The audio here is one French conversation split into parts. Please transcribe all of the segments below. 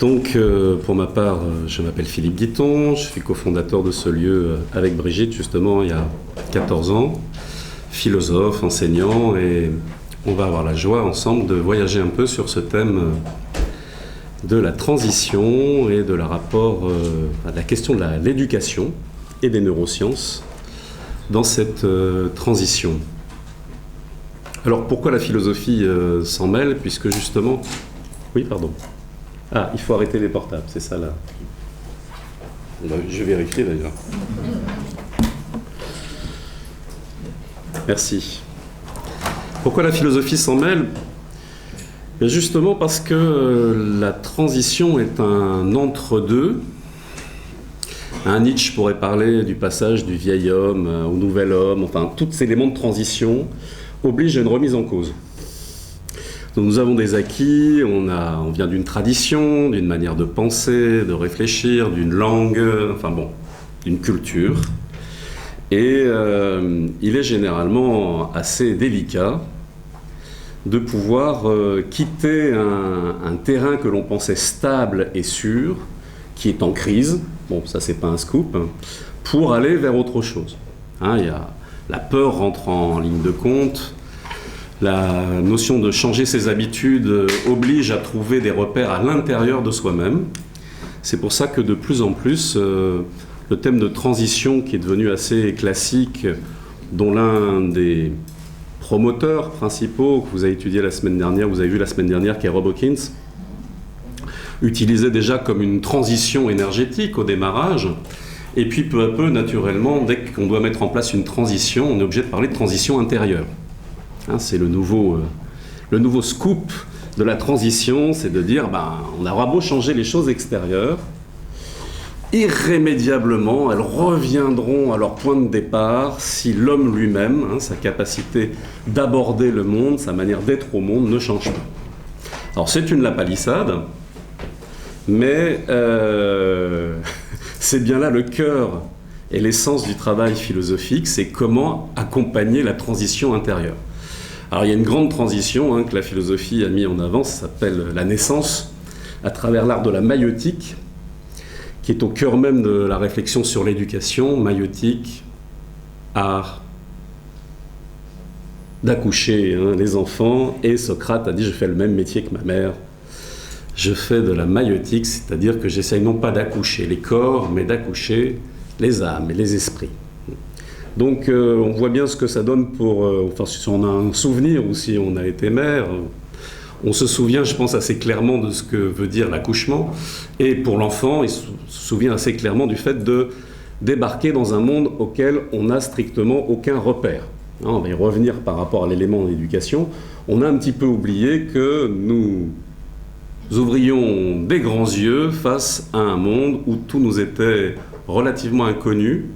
Donc, pour ma part, je m'appelle Philippe Guiton, je suis cofondateur de ce lieu avec Brigitte, justement, il y a 14 ans, philosophe, enseignant, et on va avoir la joie ensemble de voyager un peu sur ce thème de la transition et de la rapport à la question de l'éducation et des neurosciences dans cette transition. Alors, pourquoi la philosophie s'en mêle? Puisque justement... Oui, pardon. Ah, il faut arrêter les portables, c'est ça là. Je vais vérifier d'ailleurs. Merci. Pourquoi la philosophie s'en mêle? Justement parce que la transition est un entre-deux. Nietzsche pourrait parler du passage du vieil homme au nouvel homme, enfin, tous ces éléments de transition obligent à une remise en cause. Donc nous avons des acquis, on vient d'une tradition, d'une manière de penser, de réfléchir, d'une langue, enfin bon, d'une culture. Et il est généralement assez délicat de pouvoir quitter un terrain que l'on pensait stable et sûr, qui est en crise, bon ça c'est pas un scoop, pour aller vers autre chose. La peur rentre en ligne de compte. La notion de changer ses habitudes oblige à trouver des repères à l'intérieur de soi-même. C'est pour ça que de plus en plus, le thème de transition qui est devenu assez classique, dont l'un des promoteurs principaux que vous avez étudié la semaine dernière, vous avez vu la semaine dernière, qui est Rob Hawkins, utilisait déjà comme une transition énergétique au démarrage. Et puis peu à peu, naturellement, dès qu'on doit mettre en place une transition, on est obligé de parler de transition intérieure. C'est le nouveau scoop de la transition, c'est de dire on aura beau changer les choses extérieures, irrémédiablement elles reviendront à leur point de départ si l'homme lui-même, sa capacité d'aborder le monde, sa manière d'être au monde ne change pas. Alors c'est une lapalissade, mais c'est bien là le cœur et l'essence du travail philosophique, c'est comment accompagner la transition intérieure. Alors il y a une grande transition que la philosophie a mis en avant, ça s'appelle la naissance, à travers l'art de la maïeutique, qui est au cœur même de la réflexion sur l'éducation, maïeutique, art d'accoucher les enfants, et Socrate a dit « je fais le même métier que ma mère ». Je fais de la maïeutique, c'est-à-dire que j'essaye non pas d'accoucher les corps, mais d'accoucher les âmes et les esprits. Donc on voit bien ce que ça donne pour... si on a un souvenir ou si on a été mère, on se souvient, je pense, assez clairement de ce que veut dire l'accouchement. Et pour l'enfant, il se souvient assez clairement du fait de débarquer dans un monde auquel on n'a strictement aucun repère. On va y revenir par rapport à l'élément d'éducation. On a un petit peu oublié que nous ouvrions des grands yeux face à un monde où tout nous était relativement inconnu,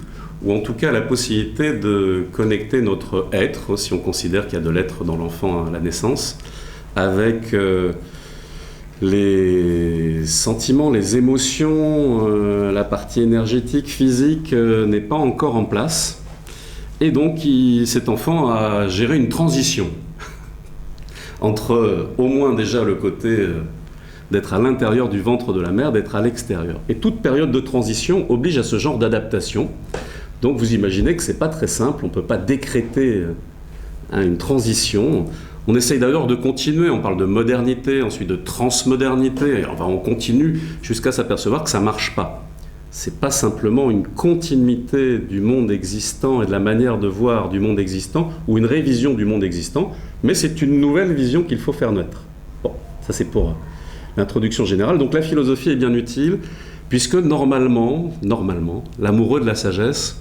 ou en tout cas la possibilité de connecter notre être, si on considère qu'il y a de l'être dans l'enfant à la naissance, avec les sentiments, les émotions, la partie énergétique, physique n'est pas encore en place. Et donc cet enfant a géré une transition entre au moins déjà le côté d'être à l'intérieur du ventre de la mère, d'être à l'extérieur. Et toute période de transition oblige à ce genre d'adaptation. Donc vous imaginez que c'est pas très simple, on ne peut pas décréter une transition. On essaye d'ailleurs de continuer, on parle de modernité, ensuite de transmodernité, on continue jusqu'à s'apercevoir que ça ne marche pas. C'est pas simplement une continuité du monde existant et de la manière de voir du monde existant, ou une révision du monde existant, mais c'est une nouvelle vision qu'il faut faire naître. Bon, ça c'est pour l'introduction générale. Donc la philosophie est bien utile, puisque normalement, l'amoureux de la sagesse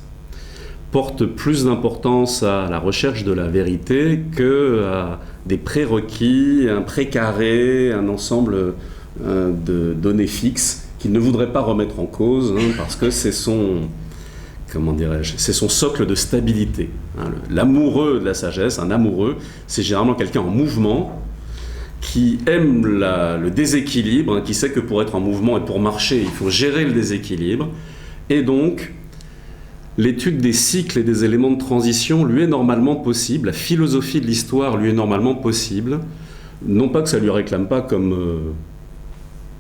porte plus d'importance à la recherche de la vérité qu'à des prérequis, un précaré, un ensemble de données fixes qu'il ne voudrait pas remettre en cause, parce que c'est son socle de stabilité. L'amoureux de la sagesse, un amoureux, c'est généralement quelqu'un en mouvement, qui aime le déséquilibre, qui sait que pour être en mouvement et pour marcher, il faut gérer le déséquilibre, et donc l'étude des cycles et des éléments de transition lui est normalement possible, la philosophie de l'histoire lui est normalement possible, non pas que ça ne lui réclame pas comme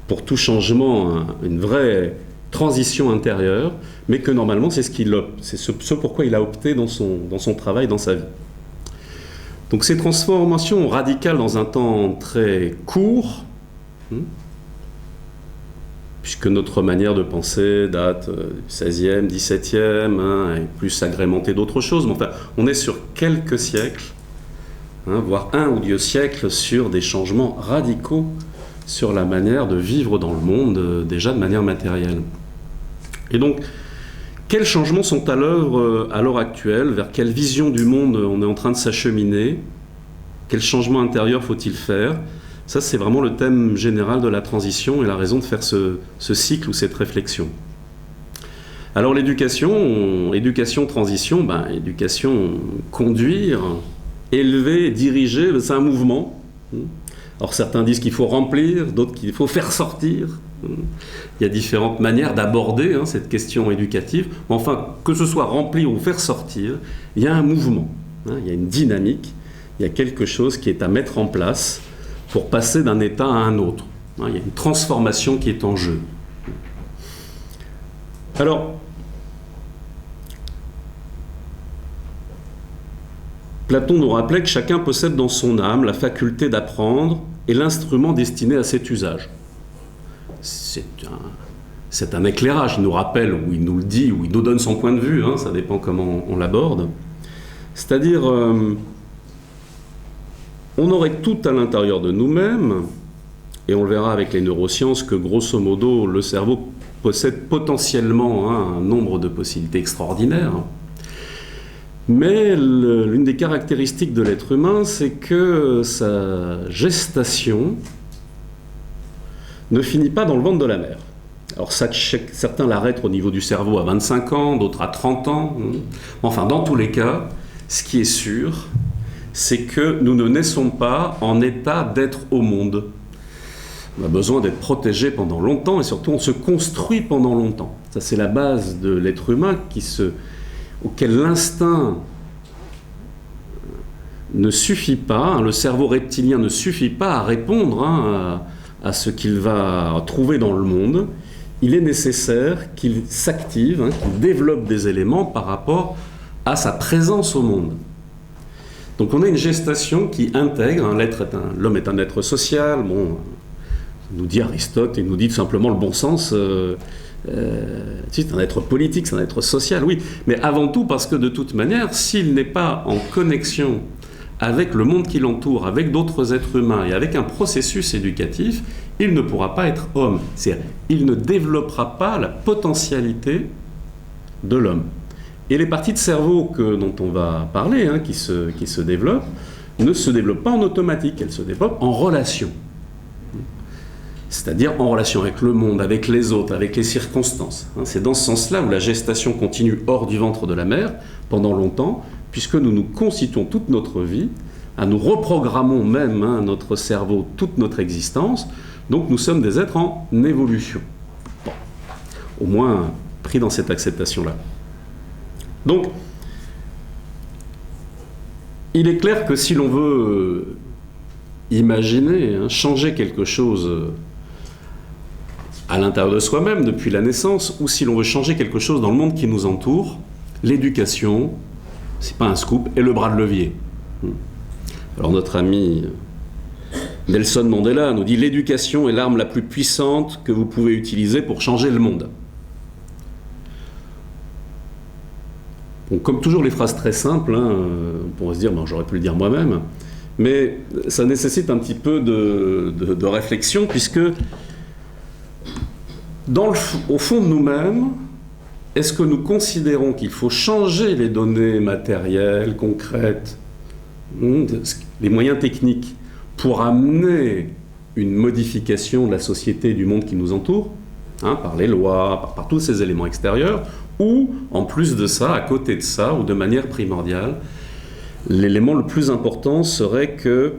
pour tout changement une vraie transition intérieure, mais que normalement c'est ce pourquoi il a opté dans son travail, dans sa vie. Donc ces transformations radicales dans un temps très court, puisque notre manière de penser date du XVIe, XVIIe, et plus agrémentée d'autres choses, mais enfin on est sur quelques siècles, voire 1 ou 2 siècles, sur des changements radicaux sur la manière de vivre dans le monde, déjà de manière matérielle. Et donc, quels changements sont à l'œuvre à l'heure actuelle? Vers quelle vision du monde on est en train de s'acheminer? Quel changement intérieur faut-il faire? Ça, c'est vraiment le thème général de la transition et la raison de faire ce cycle ou cette réflexion. Alors l'éducation, transition, éducation, conduire, élever, diriger, c'est un mouvement. Alors certains disent qu'il faut remplir, d'autres qu'il faut faire sortir. Il y a différentes manières d'aborder cette question éducative. Enfin, que ce soit remplir ou faire sortir, il y a un mouvement, il y a une dynamique, il y a quelque chose qui est à mettre en place pour passer d'un état à un autre. Il y a une transformation qui est en jeu. Alors, Platon nous rappelait que chacun possède dans son âme la faculté d'apprendre et l'instrument destiné à cet usage. C'est un éclairage, il nous rappelle, ou il nous le dit, ou il nous donne son point de vue, ça dépend comment on l'aborde. C'est-à-dire, on aurait tout à l'intérieur de nous-mêmes, et on le verra avec les neurosciences, que grosso modo, le cerveau possède potentiellement un nombre de possibilités extraordinaires. Mais l'une des caractéristiques de l'être humain, c'est que sa gestation ne finit pas dans le ventre de la mère. Alors certains l'arrêtent au niveau du cerveau à 25 ans, d'autres à 30 ans. Enfin, dans tous les cas, ce qui est sûr, c'est que nous ne naissons pas en état d'être au monde. On a besoin d'être protégé pendant longtemps et surtout on se construit pendant longtemps. Ça, c'est la base de l'être humain auquel l'instinct ne suffit pas, le cerveau reptilien ne suffit pas à répondre à ce qu'il va trouver dans le monde. Il est nécessaire qu'il s'active, qu'il développe des éléments par rapport à sa présence au monde. Donc on a une gestation qui intègre, l'homme est un être social, nous dit Aristote, il nous dit tout simplement le bon sens, c'est un être politique, c'est un être social, oui, mais avant tout parce que de toute manière, s'il n'est pas en connexion avec le monde qui l'entoure, avec d'autres êtres humains et avec un processus éducatif, il ne pourra pas être homme. C'est-à-dire, il ne développera pas la potentialité de l'homme. Et les parties de cerveau dont on va parler, qui se développent, ne se développent pas en automatique, elles se développent en relation. C'est-à-dire en relation avec le monde, avec les autres, avec les circonstances. C'est dans ce sens-là où la gestation continue hors du ventre de la mère, pendant longtemps, puisque nous nous constituons toute notre vie, nous reprogrammons même notre cerveau, toute notre existence, donc nous sommes des êtres en évolution. Bon. Au moins pris dans cette acceptation-là. Donc, il est clair que si l'on veut imaginer, changer quelque chose à l'intérieur de soi-même depuis la naissance, ou si l'on veut changer quelque chose dans le monde qui nous entoure, l'éducation, c'est pas un scoop, est le bras de levier. Alors notre ami Nelson Mandela nous dit « L'éducation est l'arme la plus puissante que vous pouvez utiliser pour changer le monde ». Bon, comme toujours les phrases très simples, on pourrait se dire « j'aurais pu le dire moi-même », mais ça nécessite un petit peu de réflexion, puisque au fond de nous-mêmes, est-ce que nous considérons qu'il faut changer les données matérielles, concrètes, les moyens techniques, pour amener une modification de la société et du monde qui nous entoure, par les lois, par tous ces éléments extérieurs, ou, en plus de ça, à côté de ça, ou de manière primordiale, l'élément le plus important serait que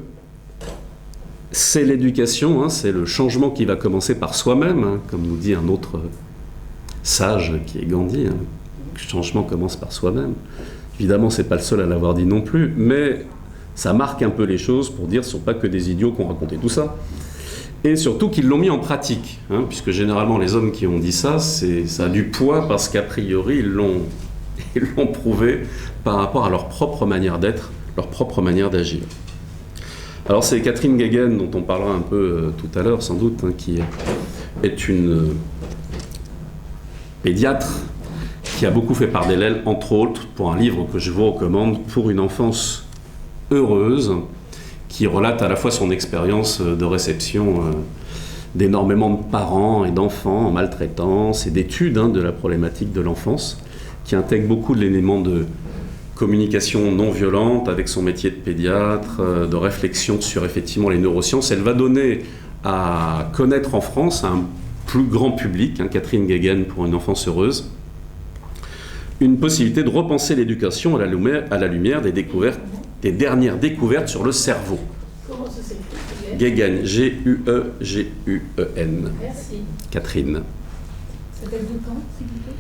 c'est l'éducation, c'est le changement qui va commencer par soi-même, comme nous dit un autre sage qui est Gandhi, le changement commence par soi-même. Évidemment, c'est pas le seul à l'avoir dit non plus, mais ça marque un peu les choses pour dire ce ne sont pas que des idiots qui ont raconté tout ça. et surtout qu'ils l'ont mis en pratique, hein, puisque généralement les hommes qui ont dit ça, ça a du poids parce qu'a priori ils l'ont prouvé par rapport à leur propre manière d'être, leur propre manière d'agir. Alors c'est Catherine Guéguen, dont on parlera un peu tout à l'heure sans doute, hein, qui est une pédiatre qui a beaucoup fait parler d'elle, entre autres, pour un livre que je vous recommande, Pour une enfance heureuse, qui relate à la fois son expérience de réception d'énormément de parents et d'enfants en maltraitance et d'études de la problématique de l'enfance, qui intègre beaucoup de l'élément de communication non violente avec son métier de pédiatre, de réflexion sur effectivement les neurosciences. Elle va donner à connaître en France un plus grand public, Catherine Guéguen pour une enfance heureuse, une possibilité de repenser l'éducation à la lumière des dernières découvertes sur le cerveau. Comment ça s'écrit? Guéguen, G-U-E-G-U-E-N. Merci. Catherine. Ça date de quand, s'il vous plaît?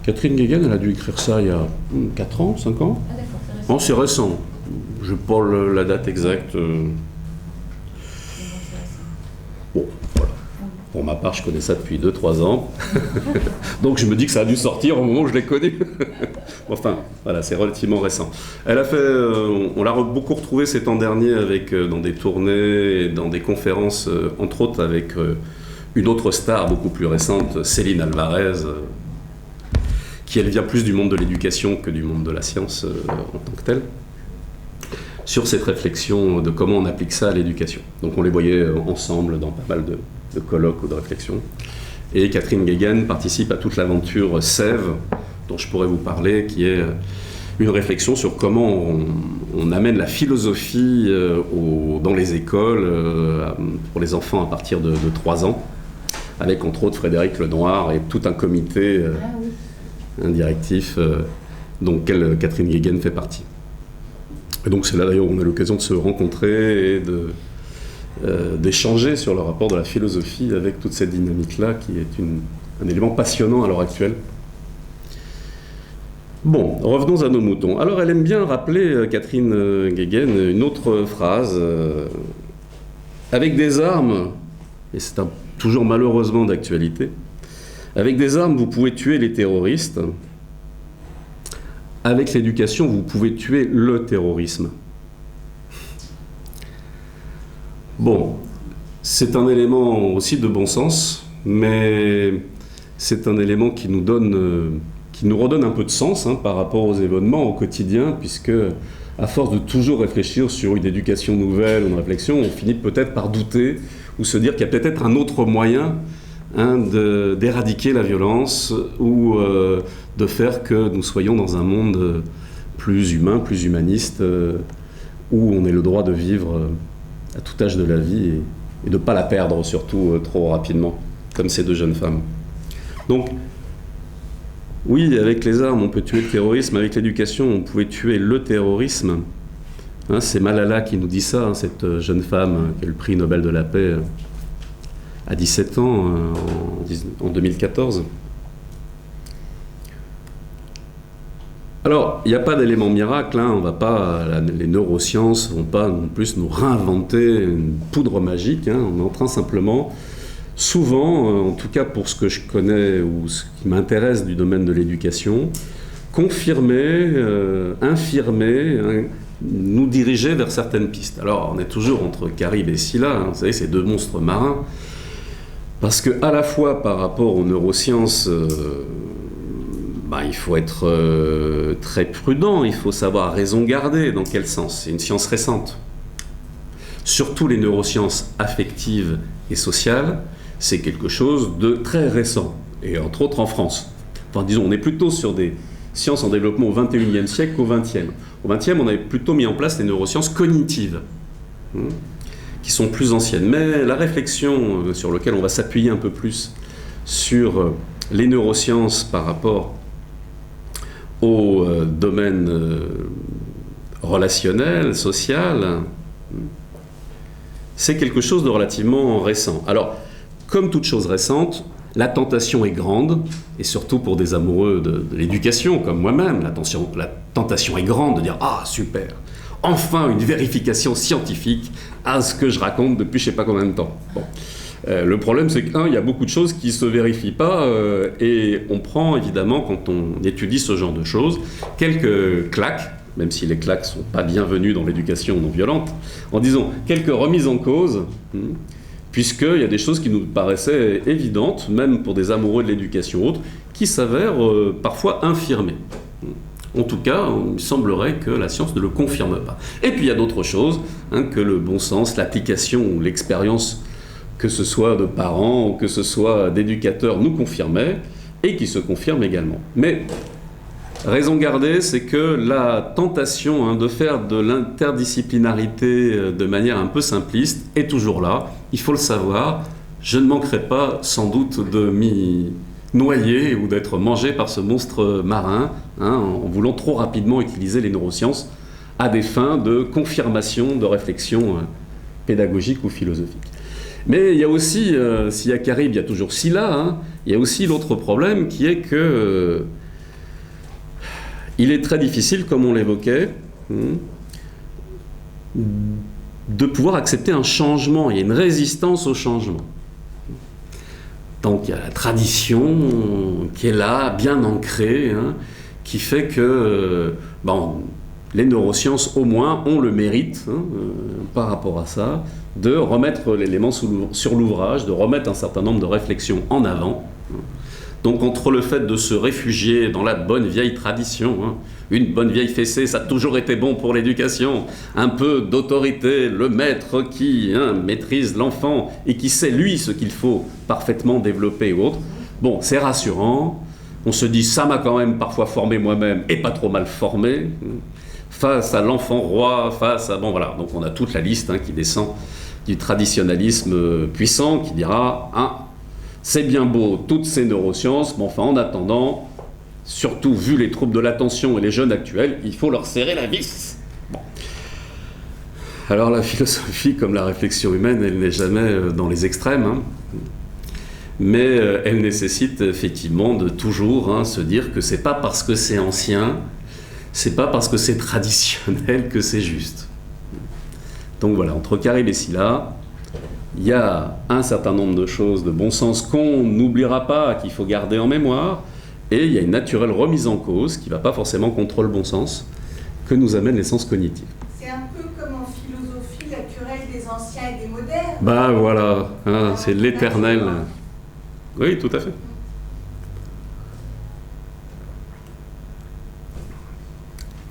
Catherine Guéguen, elle a dû écrire ça il y a 4 ans, 5 ans. Ah d'accord, c'est récent. Non, c'est récent. Je n'ai pas la date exacte. Bon, voilà. Pour ma part, je connais ça depuis 2-3 ans. Donc je me dis que ça a dû sortir au moment où je l'ai connu. Enfin, voilà, c'est relativement récent. Elle a fait, on l'a beaucoup retrouvée ces temps derniers dans des tournées et dans des conférences, entre autres avec une autre star beaucoup plus récente, Céline Alvarez, qui elle vient plus du monde de l'éducation que du monde de la science en tant que telle, sur cette réflexion de comment on applique ça à l'éducation. Donc on les voyait ensemble dans pas mal de colloques ou de réflexions. Et Catherine Guéguen participe à toute l'aventure Sève, dont je pourrais vous parler, qui est une réflexion sur comment on amène la philosophie dans les écoles pour les enfants à partir de 3 ans, avec entre autres Frédéric Lenoir et tout un comité un directif dont Catherine Guéguen fait partie. Et donc c'est là d'ailleurs où on a l'occasion de se rencontrer et d'échanger sur le rapport de la philosophie avec toute cette dynamique-là, qui est un élément passionnant à l'heure actuelle. Bon, revenons à nos moutons. Alors elle aime bien rappeler, Catherine Guéguen, une autre phrase, avec des armes, et c'est toujours malheureusement d'actualité, avec des armes, vous pouvez tuer les terroristes. Avec l'éducation, vous pouvez tuer le terrorisme. Bon, c'est un élément aussi de bon sens, mais c'est un élément qui nous redonne un peu de sens par rapport aux événements au quotidien, puisque à force de toujours réfléchir sur une éducation nouvelle ou une réflexion, on finit peut-être par douter ou se dire qu'il y a peut-être un autre moyen d'éradiquer la violence ou de faire que nous soyons dans un monde plus humain, plus humaniste, où on ait le droit de vivre à tout âge de la vie et de ne pas la perdre surtout trop rapidement, comme ces 2 jeunes femmes. Donc, oui, avec les armes, on peut tuer le terrorisme. Avec l'éducation, on pouvait tuer le terrorisme. C'est Malala qui nous dit ça, cette jeune femme qui a eu le prix Nobel de la paix à 17 ans, en 2014. Alors, il n'y a pas d'élément miracle, les neurosciences ne vont pas non plus nous réinventer une poudre magique, on est en train simplement, souvent, en tout cas pour ce que je connais ou ce qui m'intéresse du domaine de l'éducation, confirmer, infirmer, nous diriger vers certaines pistes. Alors, on est toujours entre Caribe et Scylla, vous savez, ces 2 monstres marins, parce que à la fois par rapport aux neurosciences, il faut être très prudent, il faut savoir raison garder. Dans quel sens? C'est une science récente. Surtout les neurosciences affectives et sociales, c'est quelque chose de très récent, et entre autres en France. Enfin, disons, on est plutôt sur des sciences en développement au XXIe siècle qu'au XXe. Au XXe, on avait plutôt mis en place les neurosciences cognitives, qui sont plus anciennes. Mais la réflexion sur laquelle on va s'appuyer un peu plus sur les neurosciences par rapport au domaine relationnel, social, c'est quelque chose de relativement récent. Alors, comme toute chose récente, la tentation est grande, et surtout pour des amoureux de l'éducation comme moi-même, la tentation est grande de dire « Ah, super, enfin une vérification scientifique à ce que je raconte depuis je ne sais pas combien de temps. » Bon. Le problème, c'est qu'il y a beaucoup de choses qui ne se vérifient pas et on prend évidemment, quand on étudie ce genre de choses, quelques claques, même si les claques ne sont pas bienvenues dans l'éducation non violente, en disant quelques remises en cause, puisqu'il y a des choses qui nous paraissaient évidentes, même pour des amoureux de l'éducation autre, qui s'avèrent parfois infirmées. En tout cas, il semblerait que la science ne le confirme pas. Et puis il y a d'autres choses, que le bon sens, l'application ou l'expérience, que ce soit de parents ou que ce soit d'éducateurs, nous confirmait, et qui se confirment également. Mais raison gardée, c'est que la tentation de faire de l'interdisciplinarité de manière un peu simpliste est toujours là. Il faut le savoir. Je ne manquerai pas sans doute de m'y noyer ou d'être mangé par ce monstre marin, en voulant trop rapidement utiliser les neurosciences à des fins de confirmation de réflexion pédagogique ou philosophique. Mais il y a aussi, s'il y a Caribe, il y a toujours Scylla, il y a aussi l'autre problème qui est que il est très difficile, comme on l'évoquait, de pouvoir accepter un changement. Il y a une résistance au changement. Donc il y a la tradition qui est là, bien ancrée, qui fait que les neurosciences, au moins, ont le mérite, par rapport à ça, de remettre l'élément sur l'ouvrage, de remettre un certain nombre de réflexions en avant. Donc entre le fait de se réfugier dans la bonne vieille tradition, une bonne vieille fessée, ça a toujours été bon pour l'éducation, un peu d'autorité, le maître qui maîtrise l'enfant et qui sait lui ce qu'il faut parfaitement développer ou autre, bon, c'est rassurant, on se dit ça m'a quand même parfois formé moi-même et pas trop mal formé, face à l'enfant roi, face à... Bon voilà, donc on a toute la liste qui descend du traditionnalisme puissant qui dira c'est bien beau toutes ces neurosciences, mais enfin en attendant, surtout vu les troubles de l'attention et les jeunes actuels, il faut leur serrer la vis. Bon. Alors la philosophie, comme la réflexion humaine, elle n'est jamais dans les extrêmes, mais elle nécessite effectivement de toujours se dire que c'est pas parce que c'est ancien, c'est pas parce que c'est traditionnel que c'est juste. Donc voilà, entre Caribe et Scylla, il y a un certain nombre de choses de bon sens qu'on n'oubliera pas, qu'il faut garder en mémoire, et il y a une naturelle remise en cause qui ne va pas forcément contre le bon sens, que nous amène les sens cognitifs. C'est un peu comme en philosophie la querelle des anciens et des modernes. Voilà, c'est l'éternel. Oui, tout à fait.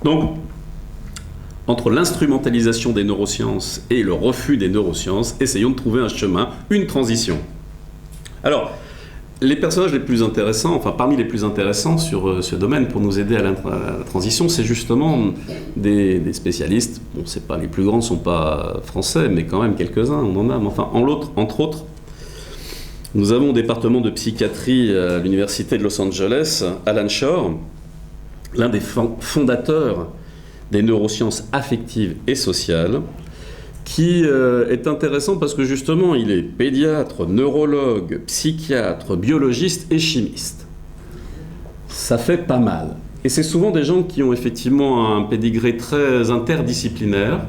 Donc, entre l'instrumentalisation des neurosciences et le refus des neurosciences, essayons de trouver un chemin, une transition. Alors, les personnages les plus intéressants, parmi les plus intéressants sur ce domaine pour nous aider à la transition, c'est justement des spécialistes. Bon, c'est pas les plus grands, ne sont pas français, mais quand même quelques-uns, on en a. Mais enfin, entre autres, nous avons au département de psychiatrie à l'université de Los Angeles, Alan Shore, l'un des fondateurs des neurosciences affectives et sociales, qui est intéressant parce que justement il est pédiatre, neurologue, psychiatre, biologiste et chimiste. Ça fait pas mal. Et c'est souvent des gens qui ont effectivement un pédigré très interdisciplinaire,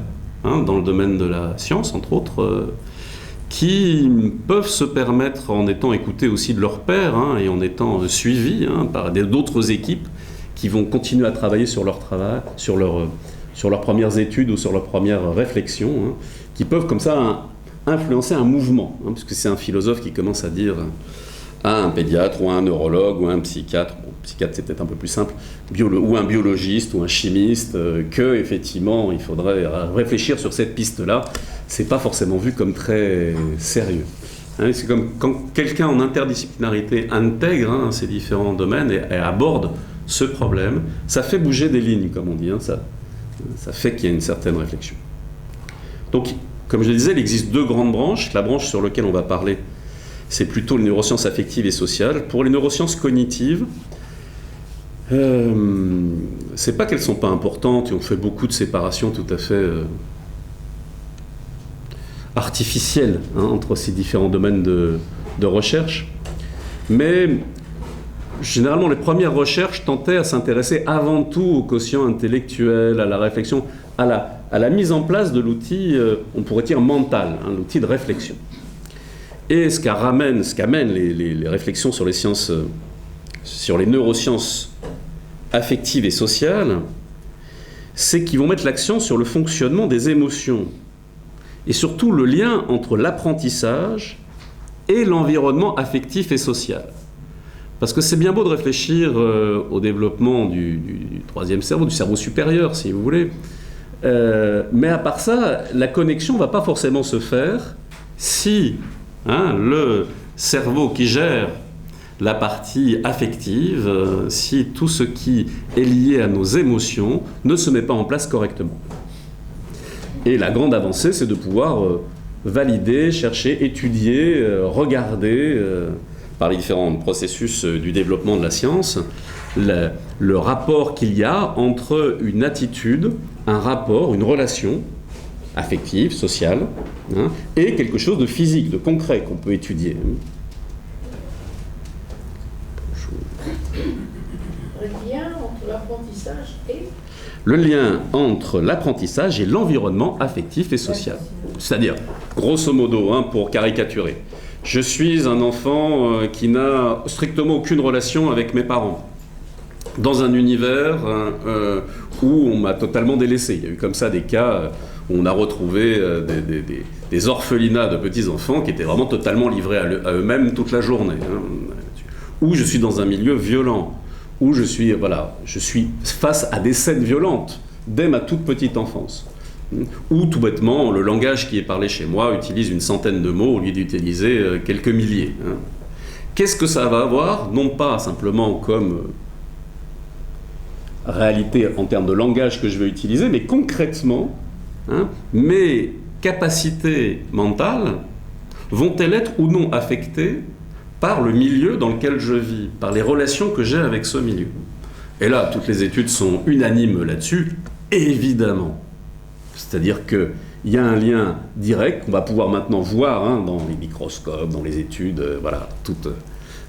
dans le domaine de la science entre autres, qui peuvent se permettre, en étant écoutés aussi de leurs pairs et en étant suivis par d'autres équipes, qui vont continuer à travailler sur leur travail, sur leurs premières études ou sur leurs premières réflexions, qui peuvent comme ça influencer un mouvement, puisque c'est un philosophe qui commence à dire à un pédiatre ou à un neurologue ou à un psychiatre, psychiatre c'est peut-être un peu plus simple, ou un biologiste ou un chimiste, que effectivement il faudrait réfléchir sur cette piste-là. C'est pas forcément vu comme très sérieux. C'est comme quand quelqu'un en interdisciplinarité intègre ces différents domaines et aborde ce problème, ça fait bouger des lignes, comme on dit, ça fait qu'il y a une certaine réflexion. Donc, comme je le disais, il existe deux grandes branches. La branche sur laquelle on va parler, c'est plutôt les neurosciences affectives et sociales. Pour les neurosciences cognitives, c'est pas qu'elles sont pas importantes, et on fait beaucoup de séparations tout à fait artificielles entre ces différents domaines de recherche, mais généralement, les premières recherches tentaient à s'intéresser avant tout au quotient intellectuel, à la réflexion, à la mise en place de l'outil, on pourrait dire mental, l'outil de réflexion. Et ce qu'amènent les réflexions sur les sciences, sur les neurosciences affectives et sociales, c'est qu'ils vont mettre l'accent sur le fonctionnement des émotions et surtout le lien entre l'apprentissage et l'environnement affectif et social. Parce que c'est bien beau de réfléchir au développement du troisième cerveau, du cerveau supérieur, si vous voulez, mais à part ça, la connexion ne va pas forcément se faire si le cerveau qui gère la partie affective, si tout ce qui est lié à nos émotions ne se met pas en place correctement. Et la grande avancée, c'est de pouvoir valider, chercher, étudier, regarder, par les différents processus du développement de la science, le rapport qu'il y a entre une attitude, un rapport, une relation affective, sociale, et quelque chose de physique, de concret qu'on peut étudier. Le lien entre l'apprentissage et... Le lien entre l'apprentissage et l'environnement affectif et social. C'est-à-dire, grosso modo, pour caricaturer, je suis un enfant qui n'a strictement aucune relation avec mes parents, dans un univers où on m'a totalement délaissé. Il y a eu comme ça des cas où on a retrouvé des orphelinats de petits-enfants qui étaient vraiment totalement livrés à eux-mêmes toute la journée. Où je suis dans un milieu violent, où je suis face à des scènes violentes dès ma toute petite enfance. Ou tout bêtement, le langage qui est parlé chez moi utilise une centaine de mots au lieu d'utiliser quelques milliers. Qu'est-ce que ça va avoir? Non pas simplement comme réalité en termes de langage que je vais utiliser, mais concrètement, mes capacités mentales vont-elles être ou non affectées par le milieu dans lequel je vis, par les relations que j'ai avec ce milieu? Et là, toutes les études sont unanimes là-dessus, évidemment. C'est-à-dire qu'il y a un lien direct qu'on va pouvoir maintenant voir dans les microscopes, dans les études,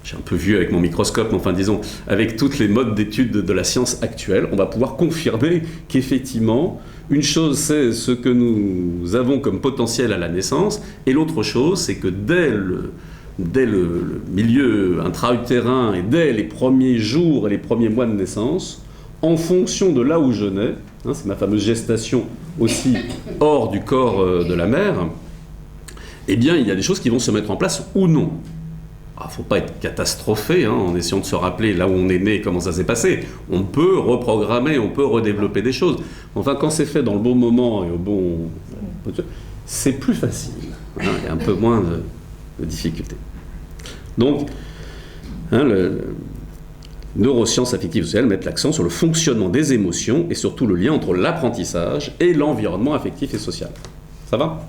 je suis un peu vieux avec mon microscope, mais enfin disons, avec toutes les modes d'études de la science actuelle, on va pouvoir confirmer qu'effectivement, une chose c'est ce que nous avons comme potentiel à la naissance, et l'autre chose c'est que dès le milieu intra-utérin et dès les premiers jours et les premiers mois de naissance, en fonction de là où je nais, c'est ma fameuse gestation aussi hors du corps de la mère, eh bien il y a des choses qui vont se mettre en place ou non. Il ne faut pas être catastrophé en essayant de se rappeler là où on est né et comment ça s'est passé. On peut reprogrammer, on peut redévelopper des choses. Enfin, quand c'est fait dans le bon moment et au bon... c'est plus facile. Il y a un peu moins de difficultés. Donc, le neurosciences affectives et sociales mettent l'accent sur le fonctionnement des émotions et surtout le lien entre l'apprentissage et l'environnement affectif et social. Ça va ?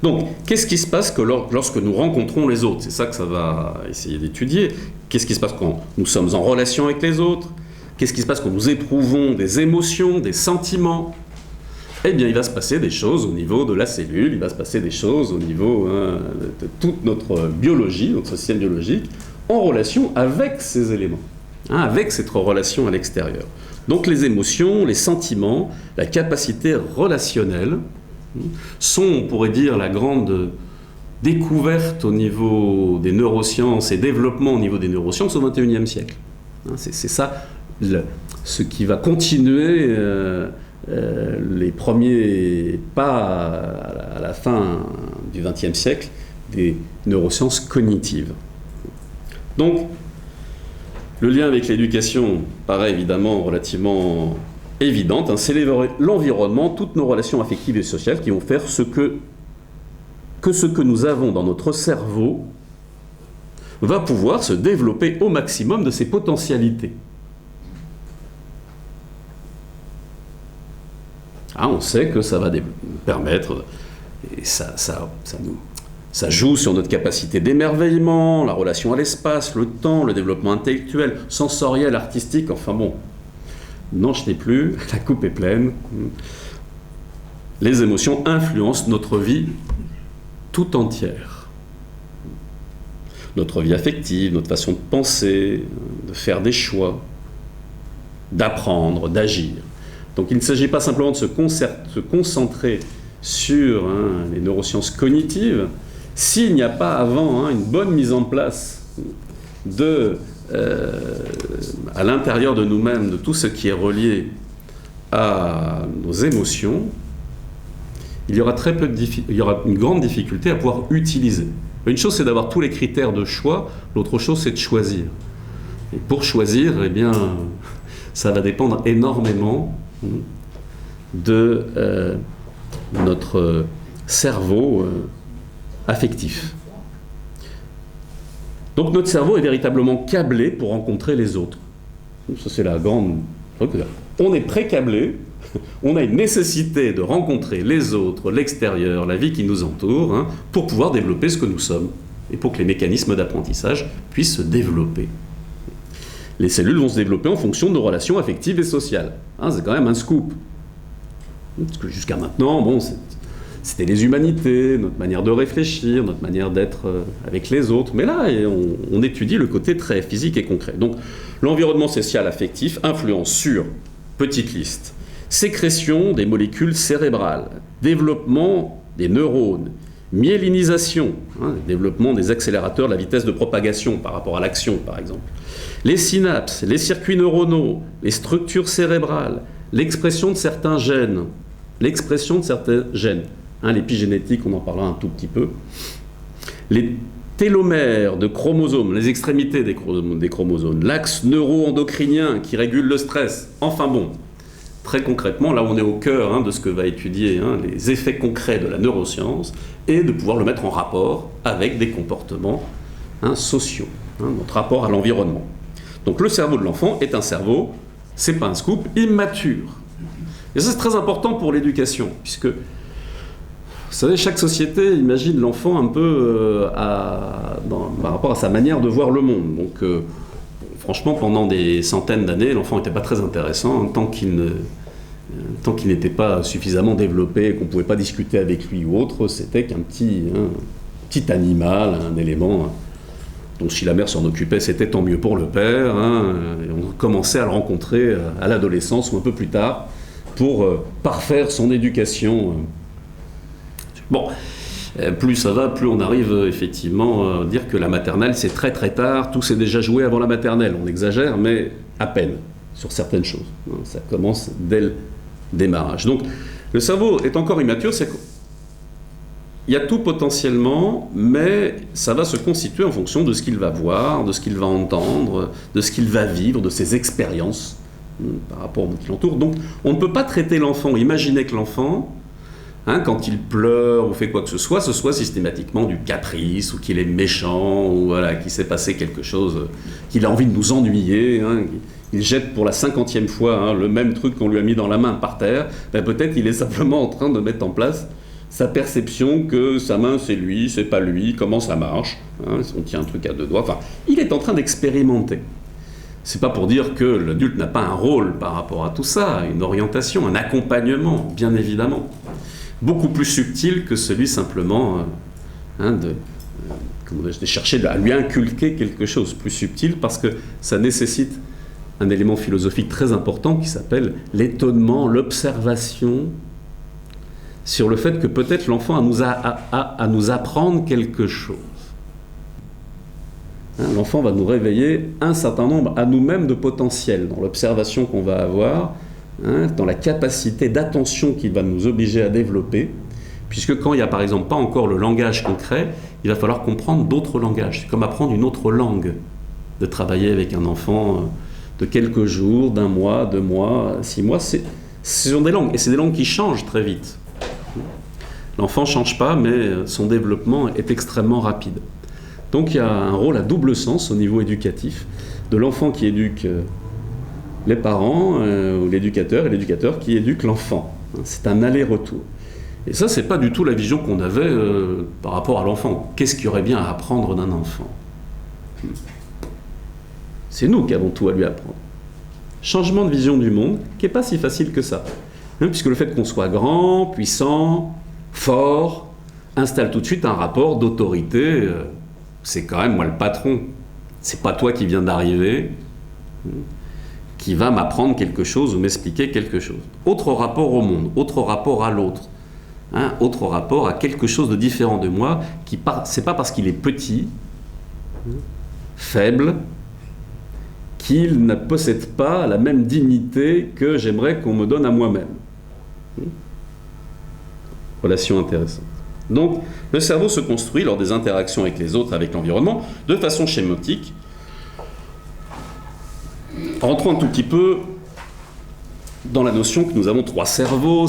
Donc, qu'est-ce qui se passe lorsque nous rencontrons les autres? C'est ça que ça va essayer d'étudier. Qu'est-ce qui se passe quand nous sommes en relation avec les autres? Qu'est-ce qui se passe quand nous éprouvons des émotions, des sentiments? Eh bien, il va se passer des choses au niveau de la cellule, il va se passer des choses au niveau de toute notre biologie, notre système biologique, en relation avec ces éléments, avec cette relation à l'extérieur. Donc les émotions, les sentiments, la capacité relationnelle sont, on pourrait dire, la grande découverte au niveau des neurosciences et développement au niveau des neurosciences au XXIe siècle. C'est ça ce qui va continuer les premiers pas à la fin du XXe siècle des neurosciences cognitives. Donc, le lien avec l'éducation paraît évidemment relativement évidente. C'est l'environnement, toutes nos relations affectives et sociales qui vont faire ce que nous avons dans notre cerveau va pouvoir se développer au maximum de ses potentialités. On sait que ça va permettre, et ça joue sur notre capacité d'émerveillement, la relation à l'espace, le temps, le développement intellectuel, sensoriel, artistique, enfin bon, n'en jetez plus, la coupe est pleine. Les émotions influencent notre vie tout entière. Notre vie affective, notre façon de penser, de faire des choix, d'apprendre, d'agir. Donc il ne s'agit pas simplement de se concentrer sur les neurosciences cognitives, S'il n'y a pas avant une bonne mise en place à l'intérieur de nous-mêmes de tout ce qui est relié à nos émotions, il y aura une grande difficulté à pouvoir utiliser. Une chose, c'est d'avoir tous les critères de choix, l'autre chose, c'est de choisir. Et pour choisir, eh bien, ça va dépendre énormément de notre cerveau affectif. Donc notre cerveau est véritablement câblé pour rencontrer les autres. Donc, ça, c'est la grande... On est pré-câblé, on a une nécessité de rencontrer les autres, l'extérieur, la vie qui nous entoure, pour pouvoir développer ce que nous sommes et pour que les mécanismes d'apprentissage puissent se développer. Les cellules vont se développer en fonction de nos relations affectives et sociales. C'est quand même un scoop. Parce que jusqu'à maintenant, c'était les humanités, notre manière de réfléchir, notre manière d'être avec les autres. Mais là, on étudie le côté très physique et concret. Donc, l'environnement social affectif influence sur, petite liste, sécrétion des molécules cérébrales, développement des neurones, myélinisation, développement des accélérateurs, la vitesse de propagation par rapport à l'action, par exemple, les synapses, les circuits neuronaux, les structures cérébrales, l'expression de certains gènes, l'épigénétique, on en parlera un tout petit peu, les télomères de chromosomes, les extrémités des chromosomes, l'axe neuro-endocrinien qui régule le stress, enfin bon, très concrètement, là on est au cœur de ce que va étudier les effets concrets de la neuroscience et de pouvoir le mettre en rapport avec des comportements sociaux, notre rapport à l'environnement. Donc le cerveau de l'enfant est un cerveau, c'est pas un scoop, immature. Et ça c'est très important pour l'éducation, puisque, vous savez, chaque société imagine l'enfant un peu par rapport à sa manière de voir le monde. Donc franchement, pendant des centaines d'années, l'enfant n'était pas très intéressant, tant qu'il n'était pas suffisamment développé et qu'on ne pouvait pas discuter avec lui ou autre, c'était qu'un petit animal, un élément... Donc si la mère s'en occupait, c'était tant mieux pour le père. Et on commençait à le rencontrer à l'adolescence ou un peu plus tard pour parfaire son éducation. Bon, plus ça va, plus on arrive effectivement à dire que la maternelle, c'est très très tard, tout s'est déjà joué avant la maternelle. On exagère, mais à peine sur certaines choses. Ça commence dès le démarrage. Donc le cerveau est encore immature, c'est il y a tout potentiellement, mais ça va se constituer en fonction de ce qu'il va voir, de ce qu'il va entendre, de ce qu'il va vivre, de ses expériences par rapport au monde qui l'entoure. Donc on ne peut pas traiter l'enfant, imaginer que l'enfant, quand il pleure ou fait quoi que ce soit systématiquement du caprice, ou qu'il est méchant, ou voilà, qu'il s'est passé quelque chose, qu'il a envie de nous ennuyer, il jette pour la 50e fois le même truc qu'on lui a mis dans la main par terre, peut-être il est simplement en train de mettre en place sa perception que sa main c'est lui, c'est pas lui, comment ça marche, on tient un truc à deux doigts, enfin, il est en train d'expérimenter. C'est pas pour dire que l'adulte n'a pas un rôle par rapport à tout ça, une orientation, un accompagnement, bien évidemment, beaucoup plus subtil que celui simplement de chercher à lui inculquer quelque chose, plus subtil, parce que ça nécessite un élément philosophique très important qui s'appelle l'étonnement, l'observation, sur le fait que peut-être l'enfant a à nous apprendre quelque chose. L'enfant va nous réveiller un certain nombre à nous-mêmes de potentiel dans l'observation qu'on va avoir, dans la capacité d'attention qu'il va nous obliger à développer, puisque quand il n'y a par exemple pas encore le langage concret, il va falloir comprendre d'autres langages. C'est comme apprendre une autre langue, de travailler avec un enfant de quelques jours, d'un mois, 2 mois, 6 mois. Ce sont des langues, et c'est des langues qui changent très vite. L'enfant ne change pas, mais son développement est extrêmement rapide. Donc il y a un rôle à double sens au niveau éducatif, de l'enfant qui éduque les parents, ou l'éducateur, et l'éducateur qui éduque l'enfant. C'est un aller-retour. Et ça, c'est pas du tout la vision qu'on avait par rapport à l'enfant. Qu'est-ce qu'il y aurait bien à apprendre d'un enfant ? C'est nous qui avons tout à lui apprendre. Changement de vision du monde, qui n'est pas si facile que ça. Puisque le fait qu'on soit grand, puissant, fort, installe tout de suite un rapport d'autorité. C'est quand même moi le patron. C'est pas toi qui viens d'arriver, qui va m'apprendre quelque chose ou m'expliquer quelque chose. Autre rapport au monde, autre rapport à l'autre. autre rapport à quelque chose de différent de moi, c'est pas parce qu'il est petit, faible, qu'il ne possède pas la même dignité que j'aimerais qu'on me donne à moi-même. Relation intéressante. Donc, le cerveau se construit lors des interactions avec les autres, avec l'environnement, de façon schématique. Rentrons un tout petit peu dans la notion que nous avons 3 cerveaux,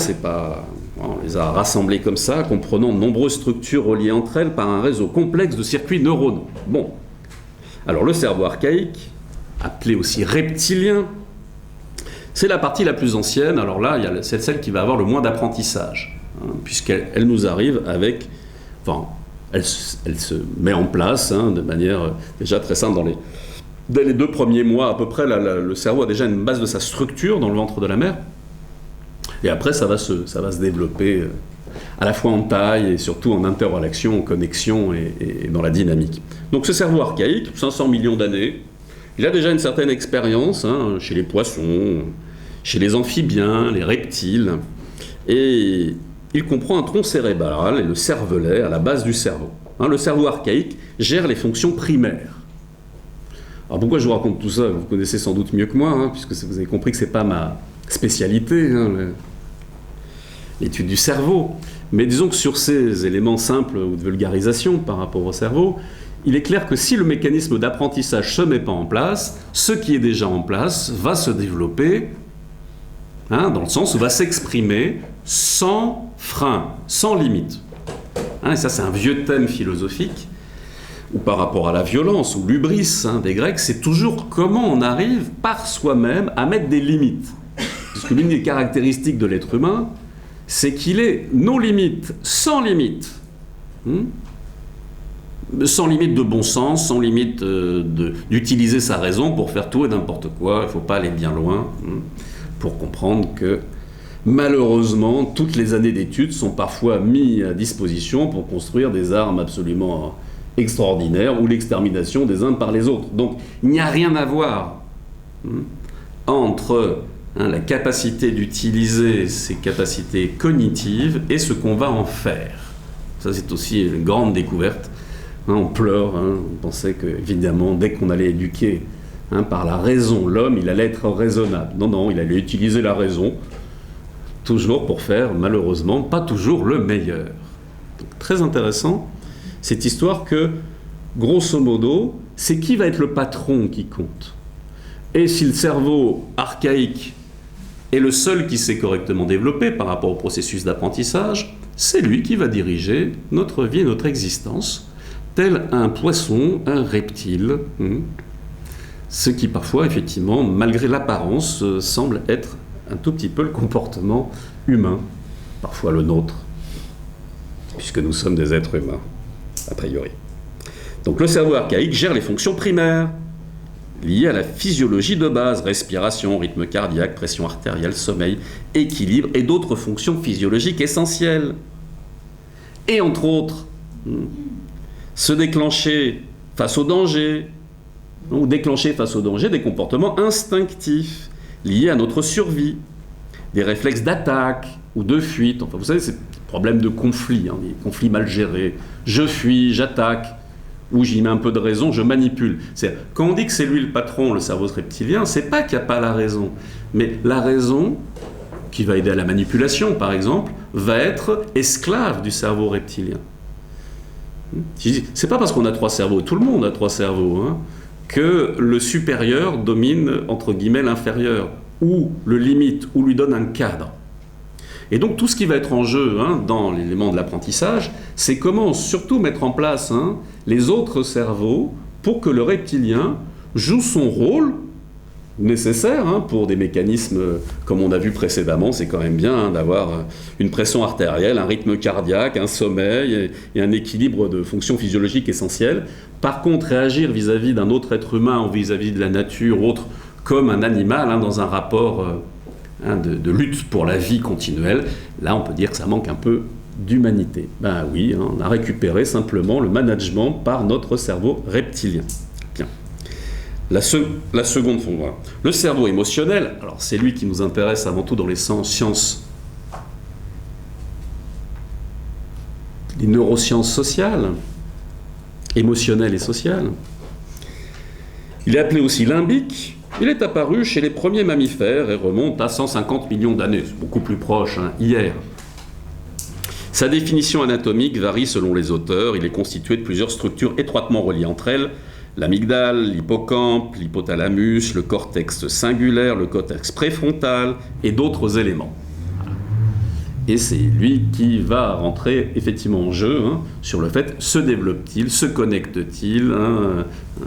on les a rassemblés comme ça, comprenant de nombreuses structures reliées entre elles par un réseau complexe de circuits neuronaux. Bon, alors le cerveau archaïque, appelé aussi reptilien, c'est la partie la plus ancienne. Alors là, c'est celle qui va avoir le moins d'apprentissage, puisqu'elle nous arrive avec... elle se met en place de manière déjà très simple dès les 2 premiers mois à peu près. Le cerveau a déjà une base de sa structure dans le ventre de la mère. Et après, ça va se développer à la fois en taille et surtout en interrelation, en connexion et dans la dynamique. Donc ce cerveau archaïque, 500 millions d'années, il a déjà une certaine expérience chez les poissons, chez les amphibiens, les reptiles. Et il comprend un tronc cérébral et le cervelet à la base du cerveau. Le cerveau archaïque gère les fonctions primaires. Alors pourquoi je vous raconte tout ça? Vous connaissez sans doute mieux que moi, puisque vous avez compris que ce n'est pas ma spécialité, l'étude du cerveau. Mais disons que sur ces éléments simples ou de vulgarisation par rapport au cerveau, il est clair que si le mécanisme d'apprentissage ne se met pas en place, ce qui est déjà en place va se développer, dans le sens où va s'exprimer sans frein, sans limite. Et ça, c'est un vieux thème philosophique, ou par rapport à la violence, ou l'hubris des Grecs, c'est toujours comment on arrive par soi-même à mettre des limites. Parce que l'une des caractéristiques de l'être humain, c'est qu'il est nos limites, sans limite. Sans limite de bon sens, sans limite d'utiliser sa raison pour faire tout et n'importe quoi. Il ne faut pas aller bien loin pour comprendre que malheureusement, toutes les années d'études sont parfois mises à disposition pour construire des armes absolument extraordinaires ou l'extermination des uns par les autres. Donc il n'y a rien à voir entre la capacité d'utiliser ces capacités cognitives et ce qu'on va en faire. Ça, c'est aussi une grande découverte. On pleure, on pensait que, évidemment, dès qu'on allait éduquer par la raison l'homme, il allait être raisonnable. Non, il allait utiliser la raison, toujours pour faire, malheureusement, pas toujours le meilleur. Donc, très intéressant, cette histoire que, grosso modo, c'est qui va être le patron qui compte. Et si le cerveau archaïque est le seul qui s'est correctement développé par rapport au processus d'apprentissage, c'est lui qui va diriger notre vie et notre existence, tel un poisson, un reptile, ce qui parfois, effectivement, malgré l'apparence, semble être un tout petit peu le comportement humain, parfois le nôtre, puisque nous sommes des êtres humains, a priori. Donc le cerveau archaïque gère les fonctions primaires, liées à la physiologie de base, respiration, rythme cardiaque, pression artérielle, sommeil, équilibre et d'autres fonctions physiologiques essentielles. Et entre autres, se déclencher face au danger, ou déclencher face au danger des comportements instinctifs liés à notre survie, des réflexes d'attaque ou de fuite. Enfin, vous savez, c'est des problèmes de conflit, des conflits mal gérés. Je fuis, j'attaque, ou j'y mets un peu de raison, je manipule. Quand on dit que c'est lui le patron, le cerveau reptilien, c'est pas qu'il n'y a pas la raison, mais la raison, qui va aider à la manipulation par exemple, va être esclave du cerveau reptilien. C'est pas parce qu'on a 3 cerveaux, tout le monde a 3 cerveaux, que le supérieur domine, entre guillemets, l'inférieur, ou le limite, ou lui donne un cadre. Et donc tout ce qui va être en jeu dans l'élément de l'apprentissage, c'est comment surtout mettre en place les autres cerveaux pour que le reptilien joue son rôle nécessaire pour des mécanismes, comme on a vu précédemment. C'est quand même bien d'avoir une pression artérielle, un rythme cardiaque, un sommeil et un équilibre de fonctions physiologiques essentielles. Par contre, réagir vis-à-vis d'un autre être humain ou vis-à-vis de la nature ou autre, comme un animal, dans un rapport de lutte pour la vie continuelle, là on peut dire que ça manque un peu d'humanité. Ben oui, on a récupéré simplement le management par notre cerveau reptilien. Bien. La seconde fond, voilà. Le cerveau émotionnel, alors c'est lui qui nous intéresse avant tout dans les sciences les neurosciences sociales, émotionnelles et sociales. Il est appelé aussi limbique. Il est apparu chez les premiers mammifères et remonte à 150 millions d'années. C'est beaucoup plus proche, hier. Sa définition anatomique varie selon les auteurs. Il est constitué de plusieurs structures étroitement reliées entre elles. L'amygdale, l'hippocampe, l'hypothalamus, le cortex singulaire, le cortex préfrontal et d'autres éléments. Et c'est lui qui va rentrer effectivement en jeu sur le fait, se développe-t-il, se connecte-t-il,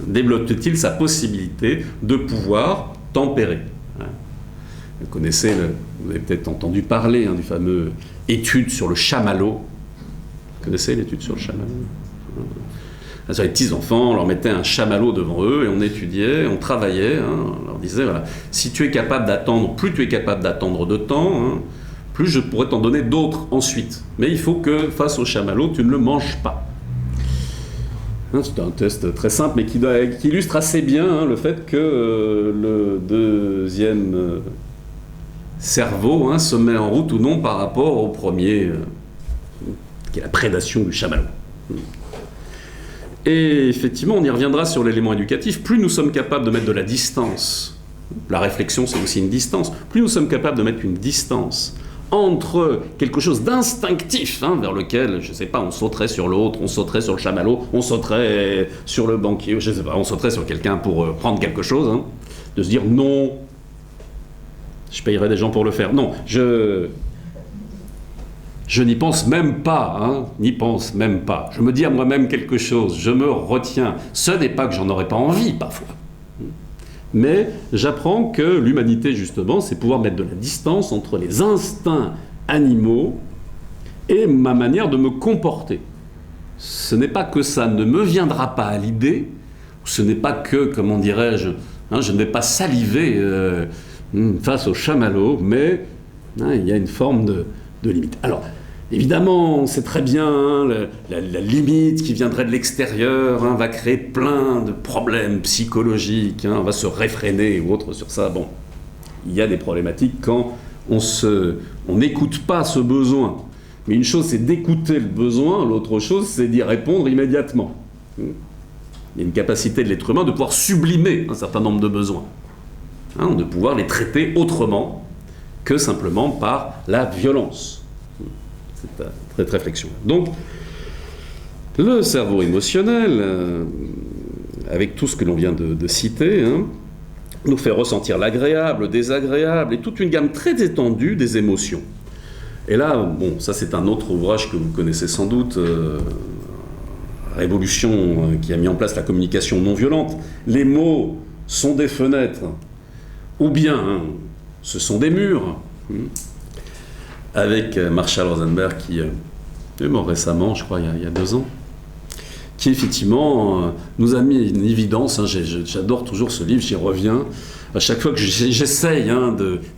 développe-t-il sa possibilité de pouvoir tempérer. Vous connaissez, vous avez peut-être entendu parler du fameux étude sur le chamallow. Vous connaissez l'étude sur le chamallow? Sur les petits-enfants, on leur mettait un chamallow devant eux et on étudiait, on travaillait, on leur disait, voilà, si tu es capable d'attendre, plus tu es capable d'attendre de temps, plus je pourrais t'en donner d'autres ensuite. Mais il faut que, face au chamallow, tu ne le manges pas. C'est un test très simple, mais qui illustre assez bien le fait que le deuxième cerveau se met en route ou non par rapport au premier, qui est la prédation du chamallow. Et effectivement, on y reviendra sur l'élément éducatif. Plus nous sommes capables de mettre de la distance, la réflexion c'est aussi une distance, plus nous sommes capables de mettre une distance entre quelque chose d'instinctif, vers lequel, je ne sais pas, on sauterait sur l'autre, on sauterait sur le chamallow, on sauterait sur le banquier, je ne sais pas, on sauterait sur quelqu'un pour prendre quelque chose, de se dire non, je payerais des gens pour le faire. Non, je n'y pense même pas, n'y pense même pas. Je me dis à moi-même quelque chose, je me retiens. Ce n'est pas que j'en aurais pas envie, parfois. Mais j'apprends que l'humanité, justement, c'est pouvoir mettre de la distance entre les instincts animaux et ma manière de me comporter. Ce n'est pas que ça ne me viendra pas à l'idée, ce n'est pas que, comment dirais-je, je ne vais pas saliver face au chamallow, mais il y a une forme de limite. Alors, évidemment, c'est très bien, la limite qui viendrait de l'extérieur va créer plein de problèmes psychologiques, on va se réfréner ou autre sur ça. Bon, il y a des problématiques quand on n'écoute pas ce besoin. Mais une chose, c'est d'écouter le besoin, l'autre chose, c'est d'y répondre immédiatement. Il y a une capacité de l'être humain de pouvoir sublimer un certain nombre de besoins, de pouvoir les traiter autrement que simplement par la violence. Cette réflexion. Donc, le cerveau émotionnel, avec tout ce que l'on vient de citer, nous fait ressentir l'agréable, le désagréable, et toute une gamme très étendue des émotions. Et là, ça c'est un autre ouvrage que vous connaissez sans doute, Révolution, qui a mis en place la communication non violente. Les mots sont des fenêtres, ou bien ce sont des murs. Avec Marshall Rosenberg, qui est mort récemment, je crois, il y a 2 ans, qui effectivement nous a mis une évidence. J'adore toujours ce livre, j'y reviens. À chaque fois que j'essaye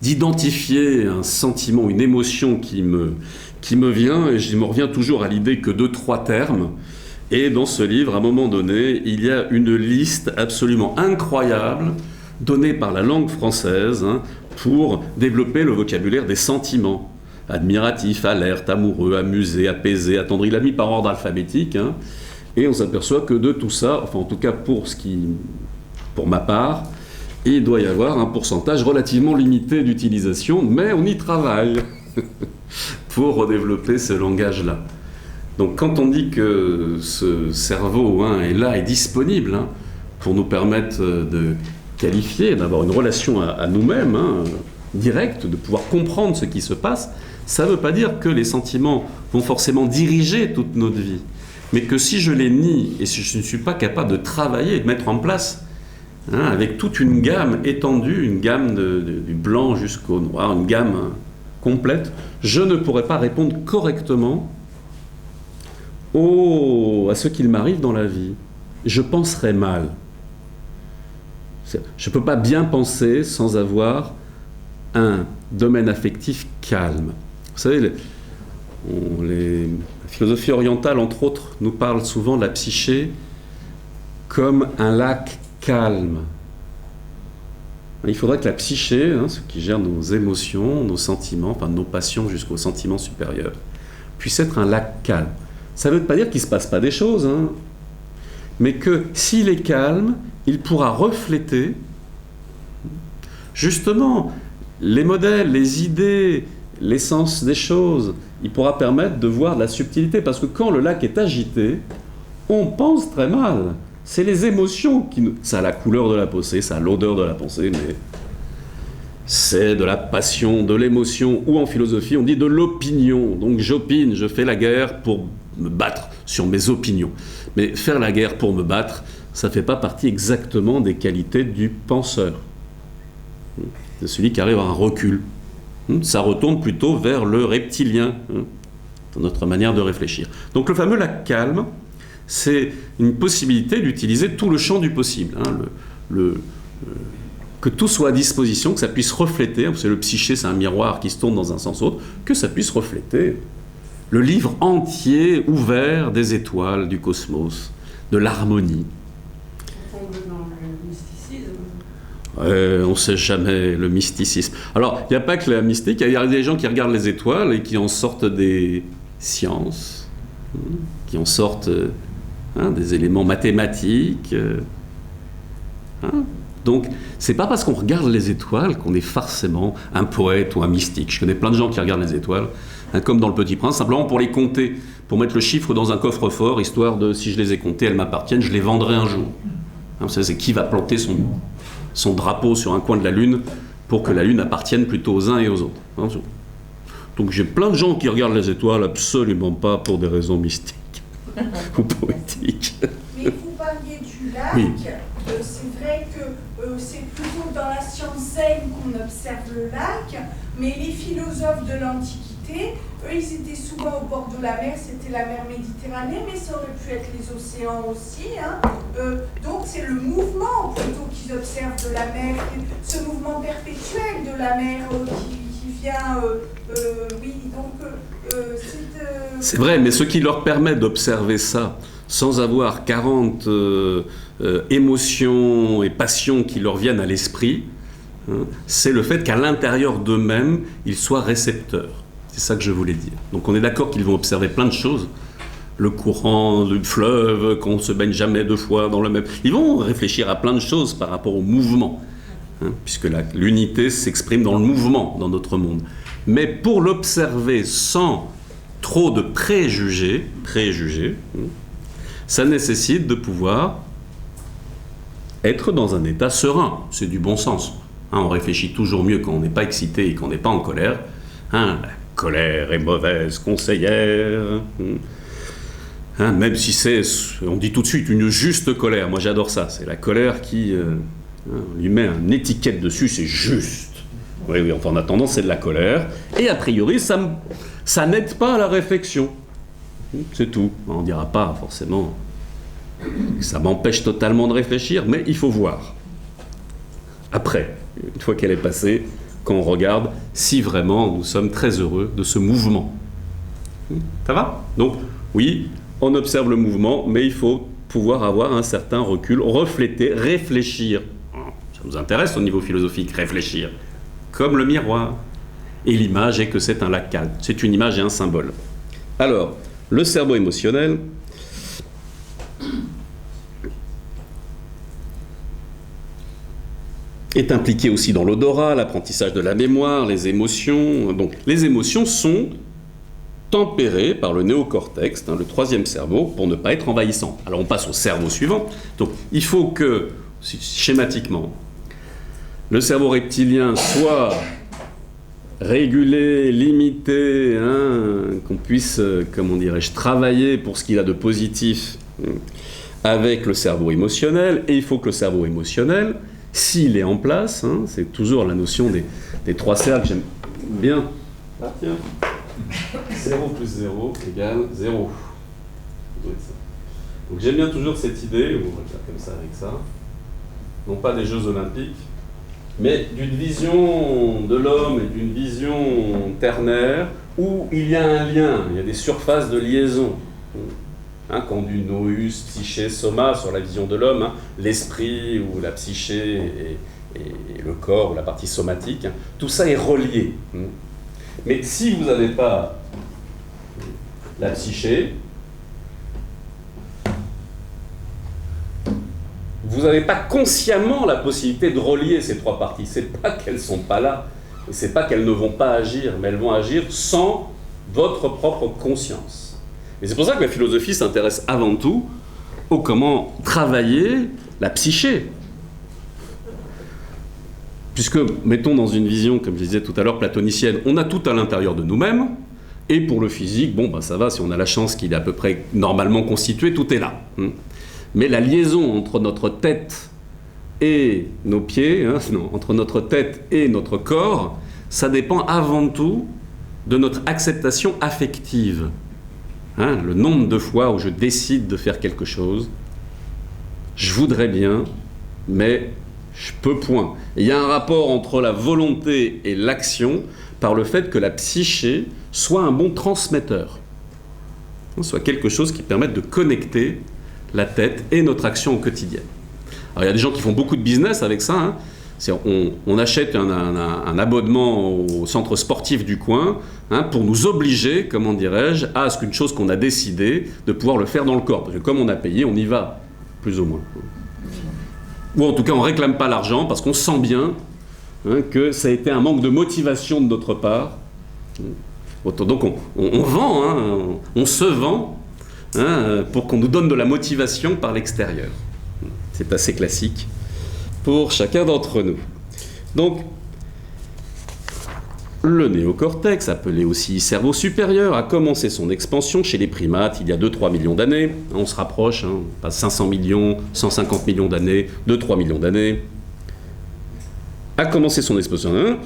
d'identifier un sentiment, une émotion qui me vient, et je me reviens toujours à l'idée que 2-3 termes. Et dans ce livre, à un moment donné, il y a une liste absolument incroyable donnée par la langue française pour développer le vocabulaire des sentiments. Admiratif, alerte, amoureux, amusé, apaisé, attendri, il l'a mis par ordre alphabétique, et on s'aperçoit que de tout ça, enfin en tout cas pour ma part, il doit y avoir un pourcentage relativement limité d'utilisation, mais on y travaille pour redévelopper ce langage-là. Donc quand on dit que ce cerveau est là, est disponible pour nous permettre de qualifier, d'avoir une relation à nous-mêmes, directe, de pouvoir comprendre ce qui se passe, ça ne veut pas dire que les sentiments vont forcément diriger toute notre vie, mais que si je les nie et si je ne suis pas capable de travailler et de mettre en place, avec toute une gamme étendue, une gamme du blanc jusqu'au noir, une gamme complète, je ne pourrai pas répondre correctement à ce qu'il m'arrive dans la vie. Je penserai mal. Je ne peux pas bien penser sans avoir un domaine affectif calme. Vous savez, la philosophie orientale, entre autres, nous parle souvent de la psyché comme un lac calme. Il faudrait que la psyché, ce qui gère nos émotions, nos sentiments, enfin nos passions jusqu'aux sentiments supérieurs, puisse être un lac calme. Ça ne veut pas dire qu'il ne se passe pas des choses, hein, mais que s'il est calme, il pourra refléter justement les modèles, les idées, l'essence des choses. Il pourra permettre de voir de la subtilité, parce que quand le lac est agité, on pense très mal. C'est les émotions qui nous... Ça a la couleur de la pensée, ça a l'odeur de la pensée, mais c'est de la passion, de l'émotion, ou en philosophie, on dit de l'opinion. Donc j'opine, je fais la guerre pour me battre sur mes opinions. Mais faire la guerre pour me battre, ça ne fait pas partie exactement des qualités du penseur. C'est celui qui arrive à un recul. Ça retourne plutôt vers le reptilien, dans notre manière de réfléchir. Donc le fameux lac calme, c'est une possibilité d'utiliser tout le champ du possible. Que tout soit à disposition, que ça puisse refléter, parce que le psyché c'est un miroir qui se tourne dans un sens autre, que ça puisse refléter le livre entier ouvert des étoiles, du cosmos, de l'harmonie. On tombe dans le mysticisme. On ne sait jamais, le mysticisme. Alors, il n'y a pas que la mystique, il y a des gens qui regardent les étoiles et qui en sortent des sciences, qui en sortent des éléments mathématiques. Donc, c'est pas parce qu'on regarde les étoiles qu'on est forcément un poète ou un mystique. Je connais plein de gens qui regardent les étoiles, comme dans Le Petit Prince, simplement pour les compter, pour mettre le chiffre dans un coffre-fort, histoire de, si je les ai comptés, elles m'appartiennent, je les vendrai un jour. Vous savez, c'est qui va planter son drapeau sur un coin de la Lune pour que la Lune appartienne plutôt aux uns et aux autres. Donc j'ai plein de gens qui regardent les étoiles absolument pas pour des raisons mystiques ou poétiques. Mais vous parliez du lac, Oui. C'est vrai que c'est plutôt dans la science zen qu'on observe le lac, mais les philosophes de l'Antiquité, eux, ils étaient souvent au bord de la mer, c'était la mer Méditerranée, mais ça aurait pu être les océans aussi. Donc c'est le mouvement plutôt qu'ils observent de la mer, ce mouvement perpétuel de la mer qui vient... oui, donc c'est vrai, mais ce qui leur permet d'observer ça sans avoir 40 émotions et passions qui leur viennent à l'esprit, c'est le fait qu'à l'intérieur d'eux-mêmes, ils soient récepteurs. C'est ça que je voulais dire. Donc on est d'accord qu'ils vont observer plein de choses. Le courant du fleuve, qu'on ne se baigne jamais deux fois dans le même... Ils vont réfléchir à plein de choses par rapport au mouvement, puisque l'unité s'exprime dans le mouvement dans notre monde. Mais pour l'observer sans trop de préjugés, ça nécessite de pouvoir être dans un état serein. C'est du bon sens. On réfléchit toujours mieux quand on n'est pas excité et qu'on n'est pas en colère. La colère est mauvaise conseillère. Même si c'est, on dit tout de suite, une juste colère. Moi j'adore ça. C'est la colère qui on lui met une étiquette dessus, c'est juste. Oui, enfin en attendant c'est de la colère. Et a priori ça n'aide pas à la réflexion. C'est tout. On ne dira pas forcément que ça m'empêche totalement de réfléchir, mais il faut voir. Après, une fois qu'elle est passée, quand on regarde si vraiment nous sommes très heureux de ce mouvement. Ça va ? Donc, oui, on observe le mouvement, mais il faut pouvoir avoir un certain recul, refléter, réfléchir. Ça nous intéresse au niveau philosophique, réfléchir. Comme le miroir. Et l'image est que c'est un lac calme. C'est une image et un symbole. Alors, le cerveau émotionnel est impliqué aussi dans l'odorat, l'apprentissage de la mémoire, les émotions. Donc, les émotions sont tempérées par le néocortex, le troisième cerveau, pour ne pas être envahissant. Alors, on passe au cerveau suivant. Donc, il faut que, schématiquement, le cerveau reptilien soit régulé, limité, qu'on puisse, comment dirais-je, travailler pour ce qu'il a de positif avec le cerveau émotionnel. Et il faut que le cerveau émotionnel, s'il est en place, c'est toujours la notion des trois cercles, j'aime bien. Ah tiens, 0 plus 0 égale 0. Donc j'aime bien toujours cette idée, on va faire comme ça avec ça, non pas des Jeux Olympiques, mais d'une vision de l'homme et d'une vision ternaire où il y a un lien, il y a des surfaces de liaison. Quand du nous, psyché, soma, sur la vision de l'homme, l'esprit ou la psyché et le corps ou la partie somatique, tout ça est relié. Mais si vous n'avez pas la psyché, vous n'avez pas consciemment la possibilité de relier ces trois parties. C'est pas qu'elles ne sont pas là, et c'est pas qu'elles ne vont pas agir, mais elles vont agir sans votre propre conscience. Et c'est pour ça que la philosophie s'intéresse avant tout au comment travailler la psyché. Puisque, mettons dans une vision, comme je disais tout à l'heure, platonicienne, on a tout à l'intérieur de nous-mêmes, et pour le physique, bon, ça va, si on a la chance qu'il est à peu près normalement constitué, tout est là. Mais la liaison entre notre tête et nos pieds, entre notre tête et notre corps, ça dépend avant tout de notre acceptation affective. Le nombre de fois où je décide de faire quelque chose, je voudrais bien, mais je peux point. Et il y a un rapport entre la volonté et l'action par le fait que la psyché soit un bon transmetteur, soit quelque chose qui permette de connecter la tête et notre action au quotidien. Alors il y a des gens qui font beaucoup de business avec ça. On achète un abonnement au centre sportif du coin pour nous obliger, comment dirais-je, à ce qu'une chose qu'on a décidé de pouvoir le faire dans le corps. Parce que comme on a payé, on y va, plus ou moins. Ou en tout cas, on ne réclame pas l'argent parce qu'on sent bien que ça a été un manque de motivation de notre part. Donc on vend, on se vend pour qu'on nous donne de la motivation par l'extérieur. C'est assez classique pour chacun d'entre nous. Donc, le néocortex, appelé aussi cerveau supérieur, a commencé son expansion chez les primates il y a 2-3 millions d'années. On se rapproche, on passe 500 millions, 150 millions d'années, 2-3 millions d'années. A commencé son expansion.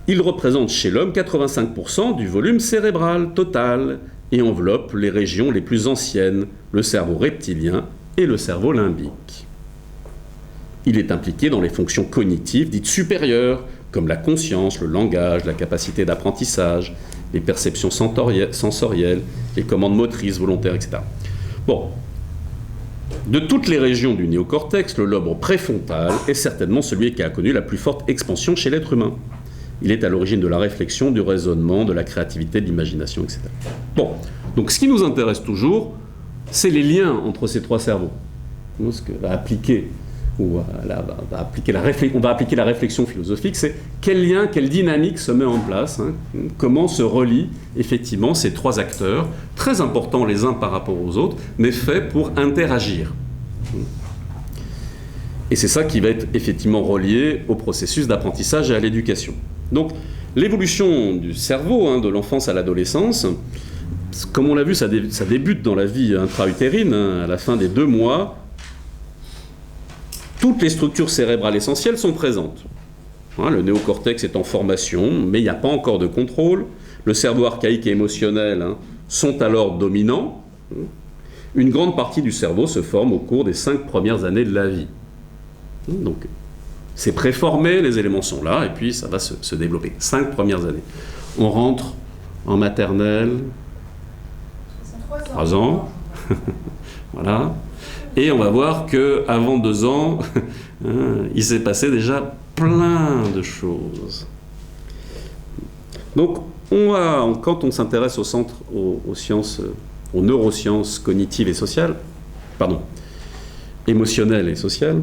Il représente chez l'homme 85% du volume cérébral total et enveloppe les régions les plus anciennes, le cerveau reptilien et le cerveau limbique. Il est impliqué dans les fonctions cognitives dites supérieures, comme la conscience, le langage, la capacité d'apprentissage, les perceptions sensorielles, les commandes motrices, volontaires, etc. Bon. De toutes les régions du néocortex, le lobe préfrontal est certainement celui qui a connu la plus forte expansion chez l'être humain. Il est à l'origine de la réflexion, du raisonnement, de la créativité, de l'imagination, etc. Bon, donc ce qui nous intéresse toujours, c'est les liens entre ces trois cerveaux. Ce que va appliquer, on va appliquer la réflexion philosophique, c'est quel lien, quelle dynamique se met en place, comment se relient effectivement ces trois acteurs, très importants les uns par rapport aux autres, mais faits pour interagir. Et c'est ça qui va être effectivement relié au processus d'apprentissage et à l'éducation. Donc, l'évolution du cerveau, de l'enfance à l'adolescence, comme on l'a vu, ça débute dans la vie intra-utérine, à la fin des 2 mois. Toutes les structures cérébrales essentielles sont présentes. Le néocortex est en formation, mais il n'y a pas encore de contrôle. Le cerveau archaïque et émotionnel sont alors dominants. Une grande partie du cerveau se forme au cours des 5 premières années de la vie. Donc, c'est préformé, les éléments sont là, et puis ça va se développer. 5 premières années. On rentre en maternelle, 3 ans. Voilà. Et on va voir qu'avant 2 ans, il s'est passé déjà plein de choses. Donc, quand on s'intéresse aux sciences, aux neurosciences cognitives et sociales, émotionnelles et sociales,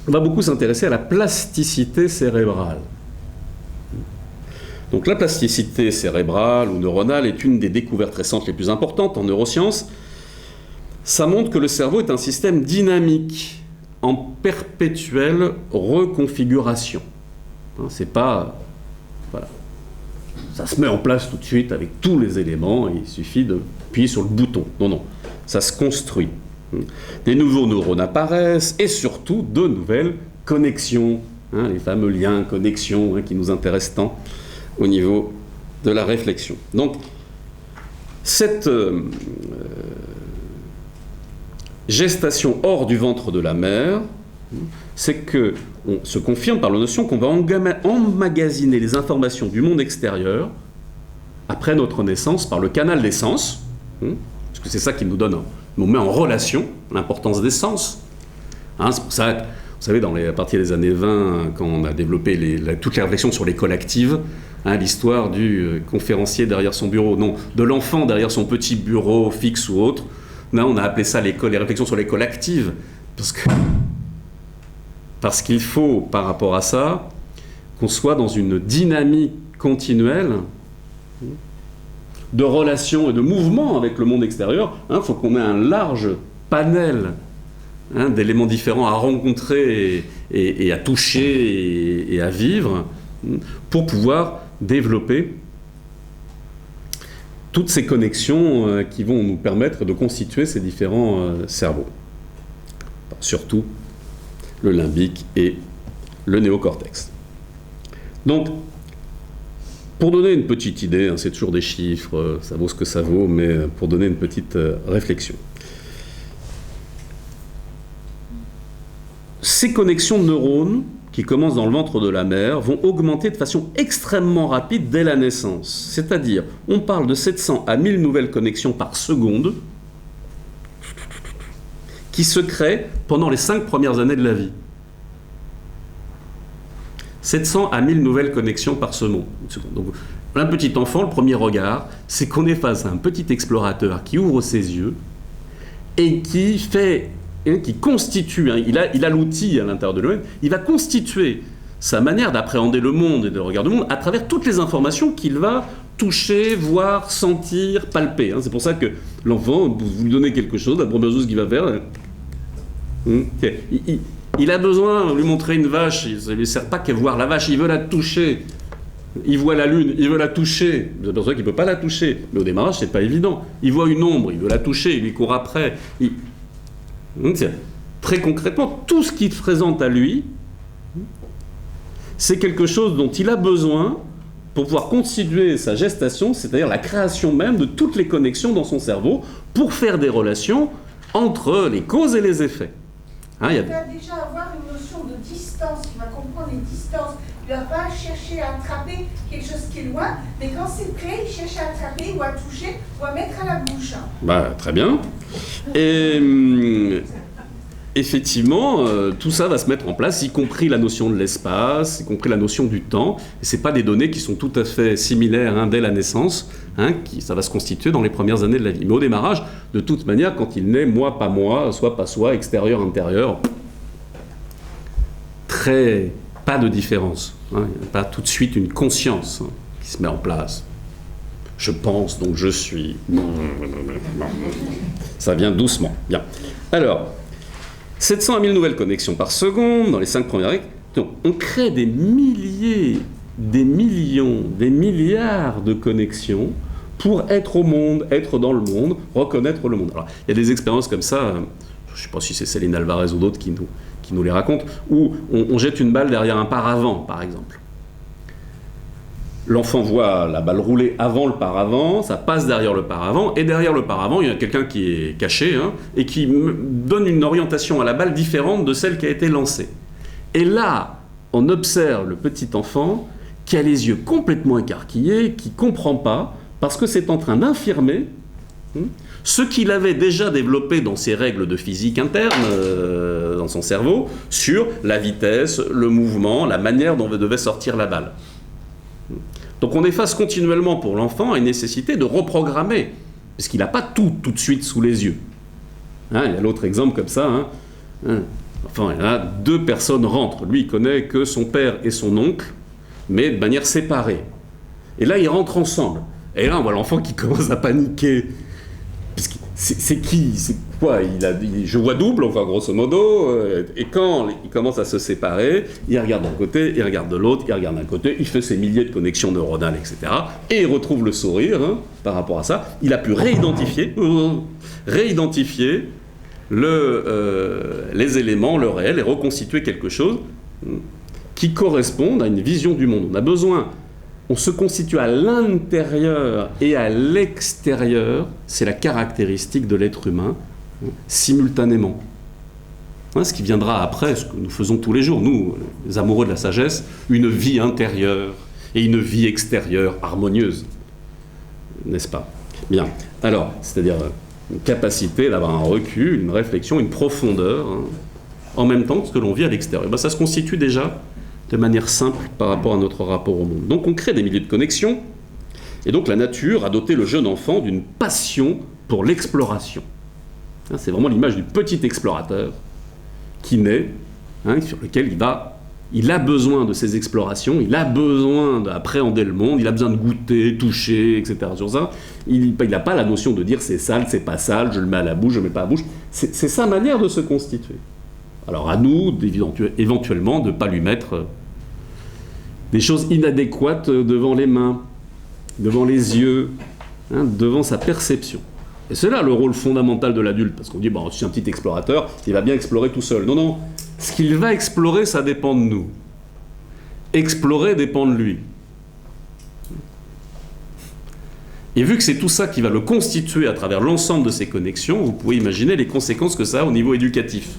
on va beaucoup s'intéresser à la plasticité cérébrale. Donc la plasticité cérébrale ou neuronale est une des découvertes récentes les plus importantes en neurosciences. Ça montre que le cerveau est un système dynamique, en perpétuelle reconfiguration. C'est pas... Voilà. Ça se met en place tout de suite avec tous les éléments, et il suffit d'appuyer sur le bouton. Non, ça se construit. Des nouveaux neurones apparaissent, et surtout de nouvelles connexions, les fameux liens, connexions qui nous intéressent tant au niveau de la réflexion. Donc, cette gestation hors du ventre de la mère, c'est qu'on se confirme par la notion qu'on va emmagasiner les informations du monde extérieur après notre naissance par le canal des sens, parce que c'est ça qui nous met en relation l'importance des sens. C'est pour ça que, vous savez, à partir des années 20, quand on a développé toutes les réflexions sur l'école active, l'histoire du conférencier derrière son bureau, non, de l'enfant derrière son petit bureau fixe ou autre, là on a appelé ça les réflexions sur l'école active, parce que Parce qu'il faut, par rapport à ça, qu'on soit dans une dynamique continuelle de relations et de mouvements avec le monde extérieur. Il faut qu'on ait un large panel d'éléments différents à rencontrer et à toucher et à vivre pour pouvoir développer toutes ces connexions qui vont nous permettre de constituer ces différents cerveaux. Surtout le limbique et le néocortex. Donc, pour donner une petite idée, c'est toujours des chiffres, ça vaut ce que ça vaut, mais pour donner une petite réflexion. Ces connexions de neurones qui commencent dans le ventre de la mère vont augmenter de façon extrêmement rapide dès la naissance. C'est-à-dire, on parle de 700 à 1000 nouvelles connexions par seconde qui se créent pendant les 5 premières années de la vie. 700 à 1000 nouvelles connexions par seconde. Donc, un petit enfant, le premier regard, c'est qu'on est face à un petit explorateur qui ouvre ses yeux et qui constitue, il a l'outil à l'intérieur de lui-même, il va constituer sa manière d'appréhender le monde et de regarder le monde à travers toutes les informations qu'il va toucher, voir, sentir, palper. C'est pour ça que l'enfant, vous lui donnez quelque chose, la première chose qu'il va faire, il a besoin de lui montrer une vache, ça ne lui sert pas qu'à voir la vache, il veut la toucher. Il voit la lune, il veut la toucher. C'est pour ça qu'il ne peut pas la toucher. Mais au démarrage, c'est pas évident. Il voit une ombre, il veut la toucher, il lui court après. Très concrètement, tout ce qui se présente à lui, c'est quelque chose dont il a besoin pour pouvoir constituer sa gestation, c'est-à-dire la création même de toutes les connexions dans son cerveau pour faire des relations entre les causes et les effets. Il va déjà avoir une notion de distance, il va comprendre les distances. Il ne va pas chercher à attraper quelque chose qui est loin, mais quand c'est près, il cherche à attraper ou à toucher ou à mettre à la bouche. Très bien. Et effectivement, tout ça va se mettre en place, y compris la notion de l'espace, y compris la notion du temps. Et ce n'est pas des données qui sont tout à fait similaires dès la naissance, ça va se constituer dans les premières années de la vie. Mais au démarrage, de toute manière, quand il naît, moi, pas soi, extérieur, intérieur, pas de différence. Il n'y a pas tout de suite une conscience qui se met en place. Je pense, donc je suis. Ça vient doucement. Bien. Alors, 700 à 1000 nouvelles connexions par seconde dans les 5 premières années. Donc, on crée des milliers, des millions, des milliards de connexions pour être au monde, être dans le monde, reconnaître le monde. Alors, il y a des expériences comme ça, je ne sais pas si c'est Céline Alvarez ou d'autres qui nous les racontent, où on jette une balle derrière un paravent, par exemple. L'enfant voit la balle rouler avant le paravent, ça passe derrière le paravent, et derrière le paravent, il y a quelqu'un qui est caché, et qui donne une orientation à la balle différente de celle qui a été lancée. Et là, on observe le petit enfant qui a les yeux complètement écarquillés, qui ne comprend pas, parce que c'est en train d'infirmer ce qu'il avait déjà développé dans ses règles de physique interne, dans son cerveau, sur la vitesse, le mouvement, la manière dont devait sortir la balle. Donc on est face continuellement pour l'enfant à une nécessité de reprogrammer, parce qu'il n'a pas tout de suite sous les yeux. Il y a l'autre exemple comme ça. Enfin, il y a 2 personnes rentrent. Lui, il connaît que son père et son oncle, mais de manière séparée. Et là, ils rentrent ensemble. Et là, on voit l'enfant qui commence à paniquer. C'est qui? C'est quoi? Je vois double, enfin, grosso modo. Et quand il commence à se séparer, il regarde d'un côté, il regarde de l'autre, il regarde d'un côté, il fait ses milliers de connexions neuronales, etc. Et il retrouve le sourire par rapport à ça. Il a pu réidentifier les éléments, le réel, et reconstituer quelque chose qui corresponde à une vision du monde. On a besoin... On se constitue à l'intérieur et à l'extérieur, c'est la caractéristique de l'être humain, simultanément. Ce qui viendra après, ce que nous faisons tous les jours, nous, les amoureux de la sagesse, une vie intérieure et une vie extérieure harmonieuse. N'est-ce pas? Bien. Alors, c'est-à-dire une capacité d'avoir un recul, une réflexion, une profondeur, en même temps que ce que l'on vit à l'extérieur. Ça se constitue déjà de manière simple par rapport à notre rapport au monde. Donc on crée des milliers de connexions, et donc la nature a doté le jeune enfant d'une passion pour l'exploration. C'est vraiment l'image du petit explorateur qui naît sur lequel il a besoin de ces explorations, il a besoin d'appréhender le monde, il a besoin de goûter, toucher, etc. Sur ça, il n'a pas la notion de dire c'est sale, c'est pas sale, je le mets à la bouche, je le mets pas à la bouche. C'est sa manière de se constituer. Alors à nous, éventuellement, de ne pas lui mettre des choses inadéquates devant les mains, devant les yeux, devant sa perception. Et c'est là le rôle fondamental de l'adulte, parce qu'on dit, bon, c'est un petit explorateur, il va bien explorer tout seul. Non, non, ce qu'il va explorer, ça dépend de nous. Explorer dépend de lui. Et vu que c'est tout ça qui va le constituer à travers l'ensemble de ses connexions, vous pouvez imaginer les conséquences que ça a au niveau éducatif.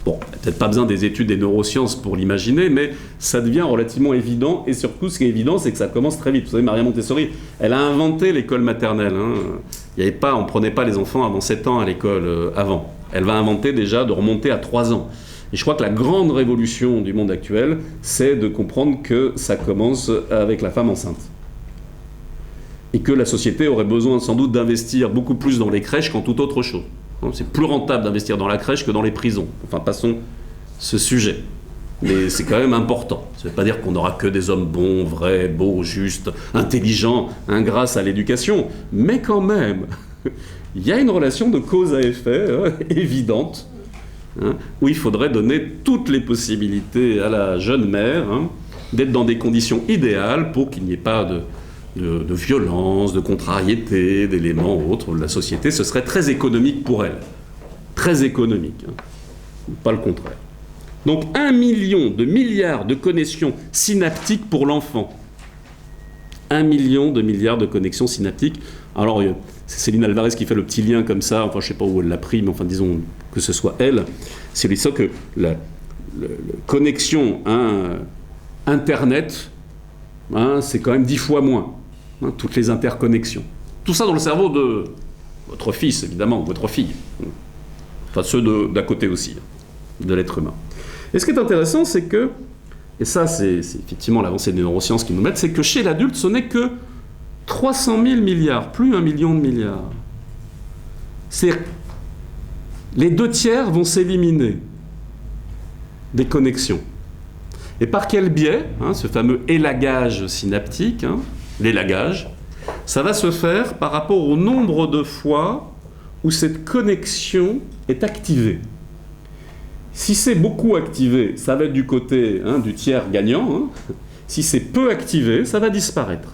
Bon, peut-être pas besoin des études des neurosciences pour l'imaginer, mais ça devient relativement évident, et surtout ce qui est évident, c'est que ça commence très vite. Vous savez, Maria Montessori, elle a inventé l'école maternelle. On ne prenait pas les enfants avant 7 ans à l'école avant. Elle va inventer déjà de remonter à 3 ans. Et je crois que la grande révolution du monde actuel, c'est de comprendre que ça commence avec la femme enceinte. Et que la société aurait besoin sans doute d'investir beaucoup plus dans les crèches qu'en toute autre chose. C'est plus rentable d'investir dans la crèche que dans les prisons. Enfin, passons ce sujet. Mais c'est quand même important. Ça ne veut pas dire qu'on n'aura que des hommes bons, vrais, beaux, justes, intelligents, grâce à l'éducation. Mais quand même, il y a une relation de cause à effet évidente, où il faudrait donner toutes les possibilités à la jeune mère d'être dans des conditions idéales pour qu'il n'y ait pas de violence, de contrariété, d'éléments autres. La société, ce serait très économique pour elle. Très économique. Pas le contraire. Donc 1 milliard de connexions synaptiques pour l'enfant. 1 milliard de connexions synaptiques. Alors, c'est Céline Alvarez qui fait le petit lien comme ça, enfin je ne sais pas où elle l'a pris, mais enfin disons que ce soit elle. C'est ça que la connexion Internet, c'est quand même 10 fois moins. Toutes les interconnexions. Tout ça dans le cerveau de votre fils, évidemment, ou votre fille. Enfin, ceux d'à côté aussi, de l'être humain. Et ce qui est intéressant, c'est que, et ça c'est effectivement l'avancée des neurosciences qui nous mettent, c'est que chez l'adulte, ce n'est que 300 000 milliards, plus 1 million de milliards. C'est les 2/3 vont s'éliminer des connexions. Et par quel biais, ce fameux élagage synaptique, l'élagage, ça va se faire par rapport au nombre de fois où cette connexion est activée. Si c'est beaucoup activé, ça va être du côté du tiers gagnant. Si c'est peu activé, ça va disparaître.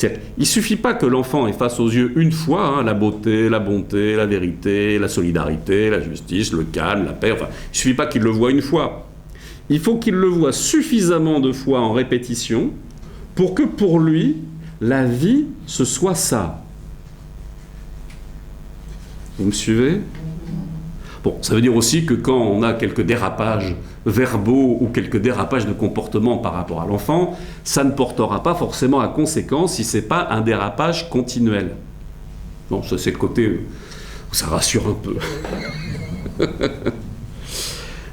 Il ne suffit pas que l'enfant ait face aux yeux une fois la beauté, la bonté, la vérité, la solidarité, la justice, le calme, la paix. Enfin, il ne suffit pas qu'il le voie une fois. Il faut qu'il le voie suffisamment de fois en répétition pour que pour lui, la vie, ce soit ça. Vous me suivez ? Bon, ça veut dire aussi que quand on a quelques dérapages verbaux ou quelques dérapages de comportement par rapport à l'enfant, ça ne portera pas forcément à conséquence si ce n'est pas un dérapage continuel. Bon, ça c'est le côté où ça rassure un peu.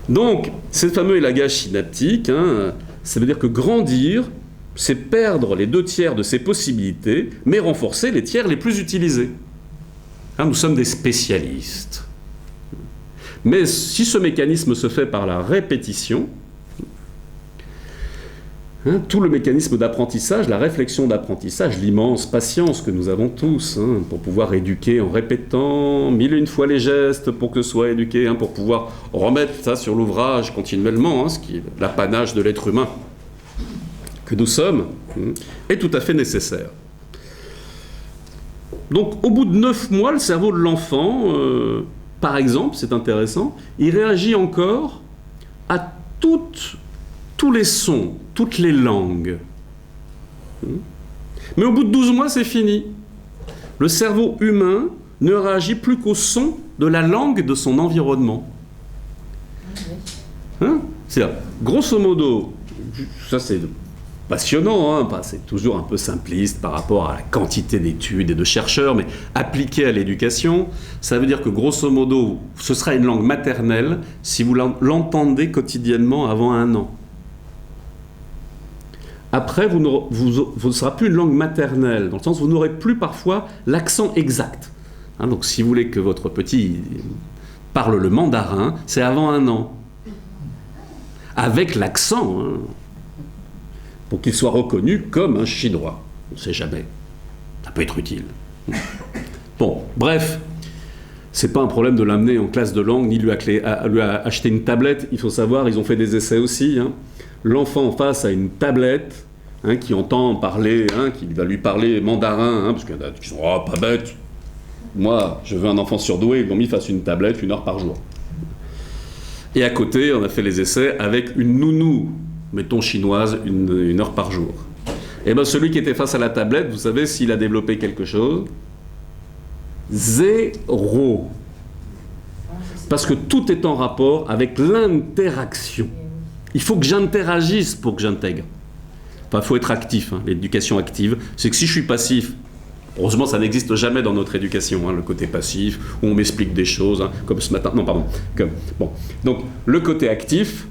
Donc, ce fameux élagage synaptique, ça veut dire que grandir, c'est perdre les 2/3 de ses possibilités, mais renforcer les tiers les plus utilisés. Nous sommes des spécialistes. Mais si ce mécanisme se fait par la répétition, tout le mécanisme d'apprentissage, la réflexion d'apprentissage, l'immense patience que nous avons tous pour pouvoir éduquer en répétant 1001 fois les gestes pour que soit éduqué, pour pouvoir remettre ça sur l'ouvrage continuellement, ce qui est l'apanage de l'être humain que nous sommes, est tout à fait nécessaire. Donc au bout de 9 mois, le cerveau de l'enfant, par exemple, c'est intéressant, il réagit encore à tous les sons, toutes les langues. Mais au bout de 12 mois, c'est fini. Le cerveau humain ne réagit plus qu'au son de la langue de son environnement. C'est-à-dire, grosso modo, ça c'est passionnant, c'est toujours un peu simpliste par rapport à la quantité d'études et de chercheurs, mais appliqué à l'éducation, ça veut dire que grosso modo, ce sera une langue maternelle si vous l'entendez quotidiennement avant 1 an. Après, vous ne sera plus une langue maternelle, dans le sens où vous n'aurez plus parfois l'accent exact. Donc si vous voulez que votre petit parle le mandarin, c'est avant 1 an. Avec l'accent, hein, pour qu'il soit reconnu comme un Chinois. On ne sait jamais. Ça peut être utile. Bon, bref, c'est pas un problème de l'amener en classe de langue, ni lui acheter une tablette. Il faut savoir, ils ont fait des essais aussi. Hein. L'enfant en face a une tablette, hein, qui entend parler, hein, qui va lui parler mandarin, hein, parce qu'il y en a qui sont pas bêtes. Moi, je veux un enfant surdoué, ils l'ont mis face à une tablette 1 heure par jour. Et à côté, on a fait les essais avec une nounou, mettons chinoise, 1 heure par jour. Et bien celui qui était face à la tablette, vous savez s'il a développé quelque chose? 0. Parce que tout est en rapport avec l'interaction. Il faut que j'interagisse pour que j'intègre. Enfin, il faut être actif, hein, l'éducation active. C'est que si je suis passif, heureusement ça n'existe jamais dans notre éducation, hein, le côté passif, où on m'explique des choses, hein, comme ce matin. Non, pardon. Bon. Donc, le côté actif,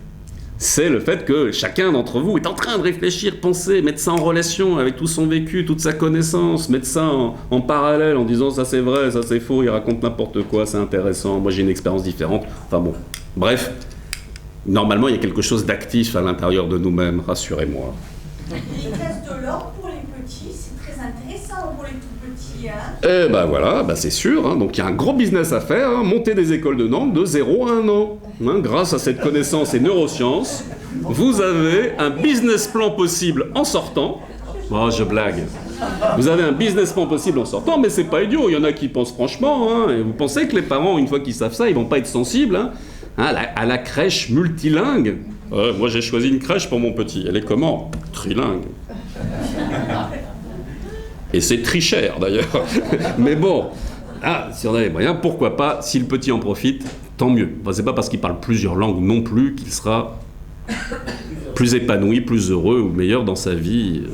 c'est le fait que chacun d'entre vous est en train de réfléchir, penser, mettre ça en relation avec tout son vécu, toute sa connaissance, mettre ça en parallèle en disant ça c'est vrai, ça c'est faux, il raconte n'importe quoi, c'est intéressant, moi j'ai une expérience différente. Enfin bon, bref, normalement il y a quelque chose d'actif à l'intérieur de nous-mêmes, rassurez-moi. Les classes de l'ordre pour les petits, c'est très intéressant pour les tout petits. Hein. Eh ben voilà, ben c'est sûr, hein, donc il y a un gros business à faire, hein, monter des écoles de langue de 0 à 1 an. Hein, grâce à cette connaissance et neurosciences, vous avez un business plan possible en sortant. Oh, je blague. Vous avez un business plan possible en sortant, mais c'est pas idiot, il y en a qui pensent franchement, hein, et vous pensez que les parents, une fois qu'ils savent ça, ils vont pas être sensibles, hein, à la crèche multilingue. Moi j'ai choisi une crèche pour mon petit, elle est comment? Trilingue. Et c'est très cher d'ailleurs. Mais bon, si on a les moyens, pourquoi pas, si le petit en profite, tant mieux. Enfin, c'est pas parce qu'il parle plusieurs langues non plus qu'il sera plus épanoui, plus heureux ou meilleur dans sa vie.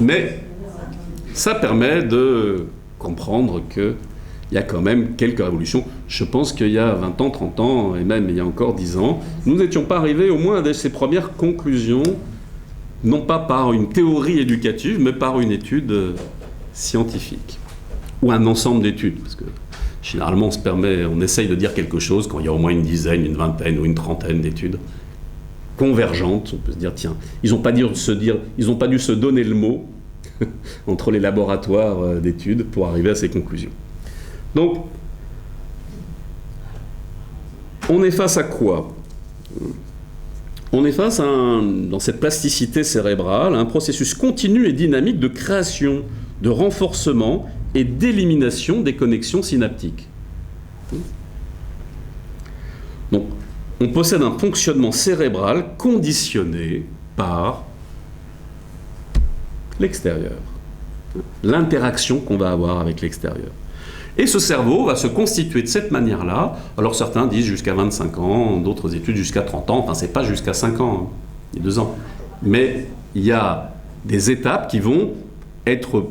Mais ça permet de comprendre qu'il y a quand même quelques révolutions. Je pense qu'il y a 20 ans, 30 ans, et même il y a encore 10 ans, nous n'étions pas arrivés au moins à ces premières conclusions, non pas par une théorie éducative, mais par une étude scientifique. Ou un ensemble d'études, parce que généralement on essaye de dire quelque chose quand il y a au moins une dizaine, une vingtaine ou une trentaine d'études convergentes. On peut se dire, tiens, ils n'ont pas dû se donner le mot entre les laboratoires d'études pour arriver à ces conclusions. Donc, on est face à quoi? On est face dans cette plasticité cérébrale, à un processus continu et dynamique de création, de renforcement et d'élimination des connexions synaptiques. Donc, on possède un fonctionnement cérébral conditionné par l'extérieur, l'interaction qu'on va avoir avec l'extérieur. Et ce cerveau va se constituer de cette manière-là. Alors certains disent jusqu'à 25 ans, d'autres études jusqu'à 30 ans, enfin c'est pas jusqu'à 5 ans, il y a 2 ans. Mais il y a des étapes qui vont être,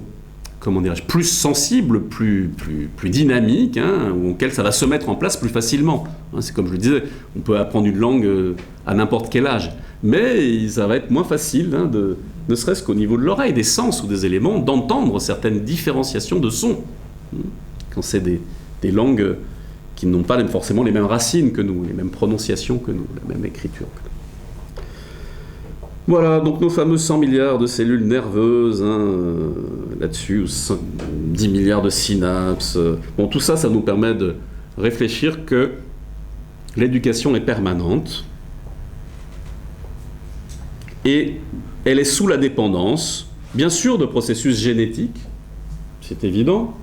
comment dirais-je, plus sensibles, plus dynamiques, hein, auxquelles ça va se mettre en place plus facilement. Hein, c'est comme je le disais, on peut apprendre une langue à n'importe quel âge. Mais ça va être moins facile, hein, ne serait-ce qu'au niveau de l'oreille, des sens ou des éléments, d'entendre certaines différenciations de sons. Quand c'est des langues qui n'ont pas forcément les mêmes racines que nous, les mêmes prononciations que nous, la même écriture que nous. Voilà, donc nos fameux 100 milliards de cellules nerveuses, hein, là-dessus, 10 milliards de synapses. Bon, tout ça, ça nous permet de réfléchir que l'éducation est permanente et elle est sous la dépendance, bien sûr, de processus génétiques, c'est évident,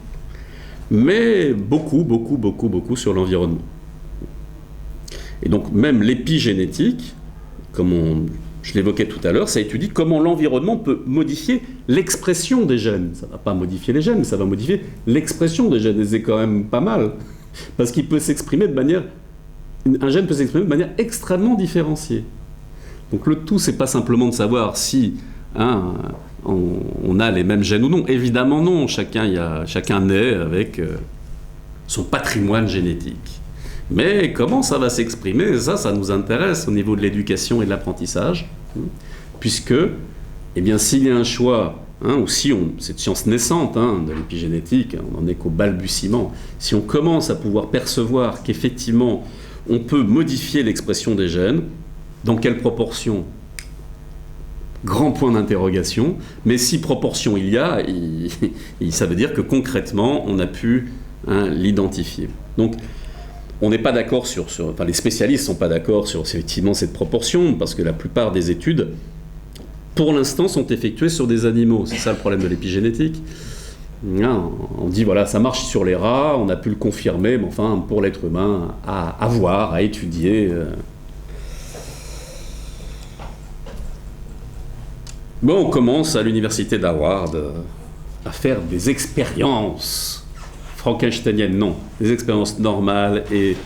mais beaucoup sur l'environnement. Et donc même l'épigénétique, comme je l'évoquais tout à l'heure, ça étudie comment l'environnement peut modifier l'expression des gènes. Ça ne va pas modifier les gènes, mais ça va modifier l'expression des gènes, et c'est quand même pas mal, parce qu'il peut s'exprimer un gène peut s'exprimer de manière extrêmement différenciée. Donc le tout, c'est pas simplement de savoir si on a les mêmes gènes ou non. Évidemment non, chacun naît avec son patrimoine génétique. Mais comment ça va s'exprimer, ça nous intéresse au niveau de l'éducation et de l'apprentissage, puisque, eh bien, s'il y a un choix ou si cette science naissante de l'épigénétique, on n'en est qu'au balbutiement, si on commence à pouvoir percevoir qu'effectivement on peut modifier l'expression des gènes, dans quelle proportion? Grand point d'interrogation, mais si proportion il y a, ça veut dire que concrètement on a pu l'identifier. Donc on n'est pas d'accord enfin les spécialistes ne sont pas d'accord sur effectivement cette proportion, parce que la plupart des études, pour l'instant, sont effectuées sur des animaux. C'est ça le problème de l'épigénétique. On dit, voilà, ça marche sur les rats, on a pu le confirmer, mais enfin, pour l'être humain, à voir, à étudier. Bon, on commence à l'université d'Harvard à faire des expériences frankensteiniennes, non, des expériences normales et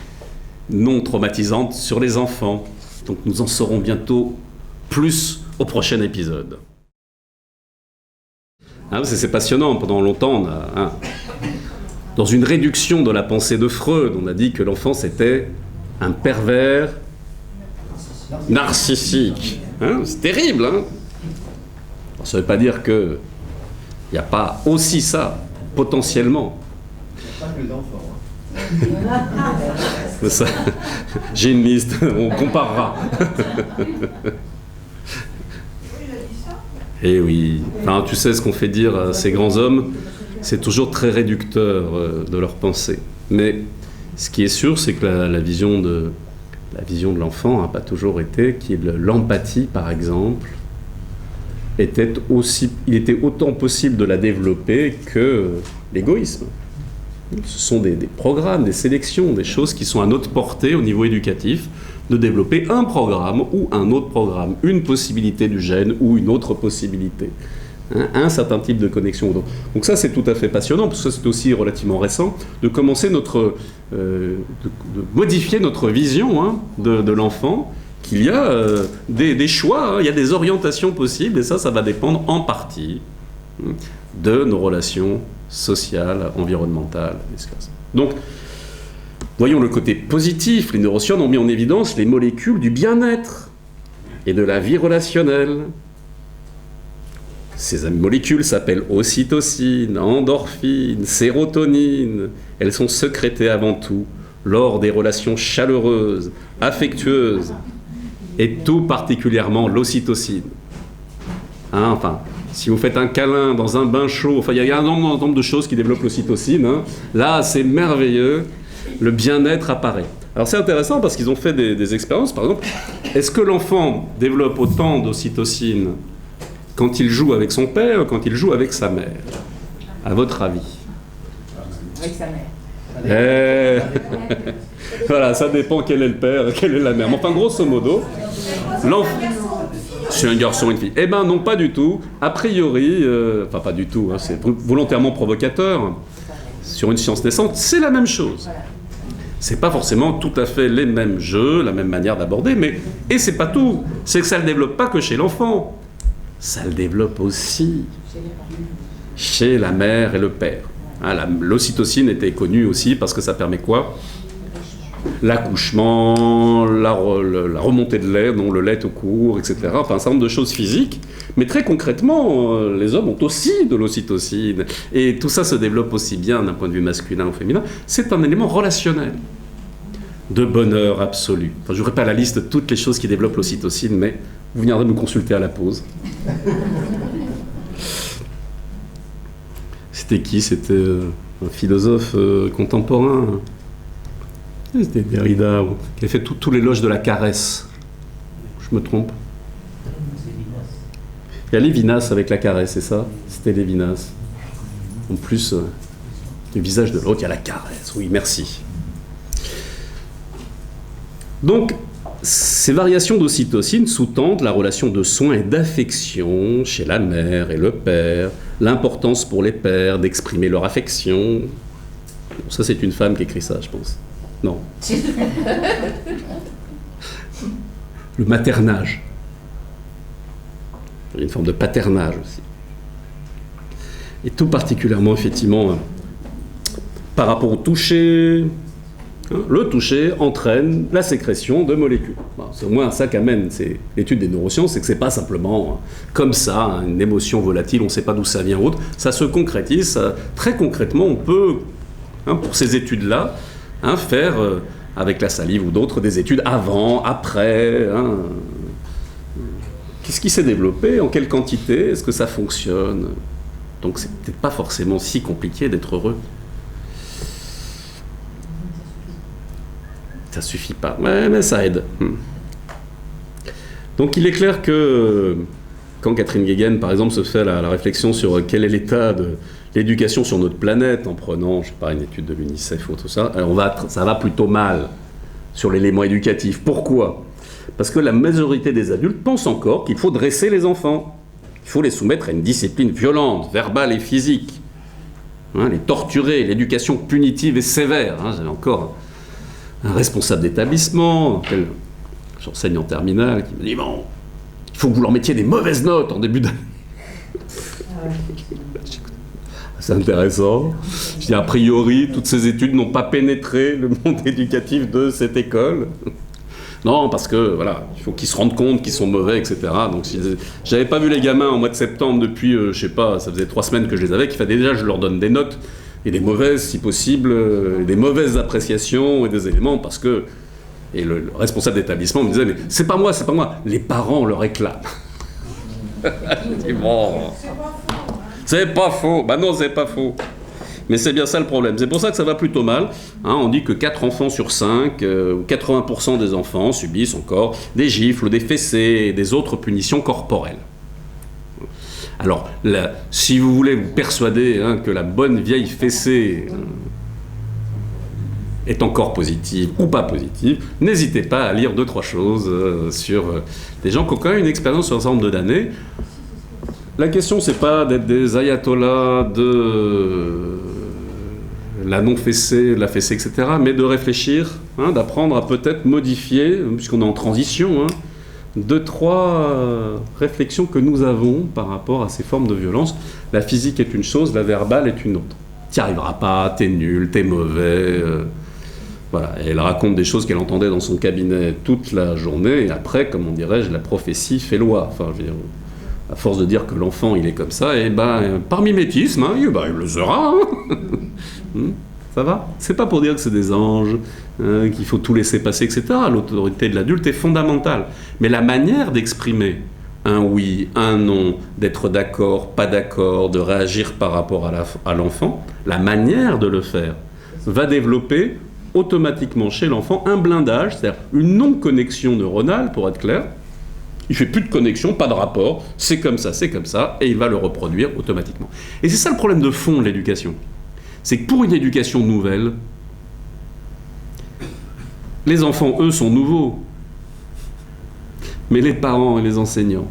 non traumatisantes sur les enfants. Donc nous en saurons bientôt plus au prochain épisode. C'est passionnant, pendant longtemps, dans une réduction de la pensée de Freud, on a dit que l'enfant c'était un pervers narcissique. C'est terrible, Ça ne veut pas dire qu'il n'y a pas aussi ça, potentiellement. Pas que d'enfants. Ça, j'ai une liste, on comparera. Et oui, enfin, tu sais ce qu'on fait dire à ces grands hommes, c'est toujours très réducteur de leur pensée. Mais ce qui est sûr, c'est que la vision de l'enfant n'a pas toujours été l'empathie, par exemple, il était autant possible de la développer que l'égoïsme. Ce sont des programmes, des sélections, des choses qui sont à notre portée au niveau éducatif, de développer un programme ou un autre programme, une possibilité du gène ou une autre possibilité, un certain type de connexion. Donc ça, c'est tout à fait passionnant, parce que c'est aussi relativement récent, de commencer de modifier notre vision de l'enfant, qu'il y a des choix, il y a des orientations possibles, et ça va dépendre en partie de nos relations sociales, environnementales. Donc, voyons le côté positif. Les neurosciences ont mis en évidence les molécules du bien-être et de la vie relationnelle. Ces molécules s'appellent ocytocine, endorphine, sérotonine. Elles sont sécrétées avant tout lors des relations chaleureuses, affectueuses, et tout particulièrement l'ocytocine. Si vous faites un câlin dans un bain chaud, il y a un nombre de choses qui développent l'ocytocine. Là, c'est merveilleux. Le bien-être apparaît. Alors c'est intéressant parce qu'ils ont fait des expériences. Par exemple, est-ce que l'enfant développe autant d'ocytocine quand il joue avec son père ou quand il joue avec sa mère? À votre avis? Avec sa mère. Voilà, ça dépend quel est le père, quelle est la mère. Mais enfin, grosso modo, c'est un garçon et une fille. Eh ben non, pas du tout. A priori, pas du tout, c'est volontairement provocateur. Sur une science naissante, c'est la même chose. C'est pas forcément tout à fait les mêmes jeux, la même manière d'aborder, et c'est pas tout. C'est que ça le développe pas que chez l'enfant. Ça le développe aussi chez la mère et le père. L'ocytocine était connue aussi parce que ça permet quoi? L'accouchement, la remontée de lait, dont le lait tout court, etc. Enfin, un certain nombre de choses physiques. Mais très concrètement, les hommes ont aussi de l'ocytocine. Et tout ça se développe aussi bien d'un point de vue masculin ou féminin. C'est un élément relationnel, de bonheur absolu. Enfin, je n'aurai pas la liste de toutes les choses qui développent l'ocytocine, mais vous viendrez me consulter à la pause. C'était qui? C'était un philosophe contemporain. C'était Derrida, qui a fait tout l'éloge de la caresse. Je me trompe? Il y a Lévinas avec la caresse, c'est ça? C'était Lévinas. En plus, le visage de l'autre, il y a la caresse. Oui, merci. Donc, ces variations d'ocytocine sous-tendent la relation de soins et d'affection chez la mère et le père, l'importance pour les pères d'exprimer leur affection. Bon, ça, c'est une femme qui écrit ça, je pense. Non. Le maternage. Il y a une forme de paternage aussi. Et tout particulièrement, effectivement, par rapport au toucher, Le toucher entraîne la sécrétion de molécules. C'est au moins ça qu'amène l'étude des neurosciences, c'est que c'est pas simplement comme ça, une émotion volatile, on ne sait pas d'où ça vient ou autre. Ça se concrétise. Très concrètement, on peut, pour ces études-là, faire, avec la salive ou d'autres, des études avant, après. Qu'est-ce qui s'est développé? En quelle quantité? Est-ce que ça fonctionne? Donc c'est peut-être pas forcément si compliqué d'être heureux. Ça suffit pas. Ouais, mais ça aide. Donc il est clair que quand Catherine Guéguen, par exemple, se fait la réflexion sur quel est l'état de l'éducation sur notre planète, en prenant, je sais pas, une étude de l'UNICEF ou tout ça, alors ça va plutôt mal sur l'élément éducatif. Pourquoi? Parce que la majorité des adultes pensent encore qu'il faut dresser les enfants. Il faut les soumettre à une discipline violente, verbale et physique. Les torturer, l'éducation punitive et sévère. J'avais encore un responsable d'établissement, j'enseigne en terminale, qui me dit « Bon, il faut que vous leur mettiez des mauvaises notes en début d'année. » C'est intéressant. Je dis, a priori, toutes ces études n'ont pas pénétré le monde éducatif de cette école. Non, parce que, voilà, il faut qu'ils se rendent compte qu'ils sont mauvais, etc. Donc, j'avais pas vu les gamins en mois de septembre depuis, je sais pas, ça faisait 3 semaines que je les avais, qu'il fallait déjà je leur donne des notes, et des mauvaises, si possible, des mauvaises appréciations et des éléments, parce que... Et le responsable d'établissement me disait, mais c'est pas moi, les parents le réclament. Bon. C'est pas faux. Bah non, c'est pas faux. Mais c'est bien ça le problème. C'est pour ça que ça va plutôt mal. On dit que 4 enfants sur 5, ou 80% des enfants subissent encore des gifles, des fessées et des autres punitions corporelles. Alors, si vous voulez vous persuader que la bonne vieille fessée est encore positive ou pas positive, n'hésitez pas à lire 2-3 choses sur des gens qui ont quand même une expérience sur un certain nombre d'années. La question, c'est pas d'être des ayatollahs de la non-fessée, de la fessée, etc., mais de réfléchir, d'apprendre à peut-être modifier, puisqu'on est en transition, 2-3 réflexions que nous avons par rapport à ces formes de violence. La physique est une chose, la verbale est une autre. T'y arriveras pas, t'es nul, t'es mauvais. Voilà. Et elle raconte des choses qu'elle entendait dans son cabinet toute la journée, et après, comme on dirait, la prophétie fait loi. Enfin, je veux dire, à force de dire que l'enfant il est comme ça, et par mimétisme, il le sera. Ça va? C'est pas pour dire que c'est des anges, qu'il faut tout laisser passer, etc. L'autorité de l'adulte est fondamentale. Mais la manière d'exprimer un oui, un non, d'être d'accord, pas d'accord, de réagir par rapport à l'enfant, la manière de le faire va développer automatiquement chez l'enfant un blindage, c'est-à-dire une non-connexion neuronale, pour être clair. Il ne fait plus de connexion, pas de rapport, c'est comme ça, et il va le reproduire automatiquement. Et c'est ça le problème de fond de l'éducation. C'est que pour une éducation nouvelle, les enfants, eux, sont nouveaux. Mais les parents et les enseignants,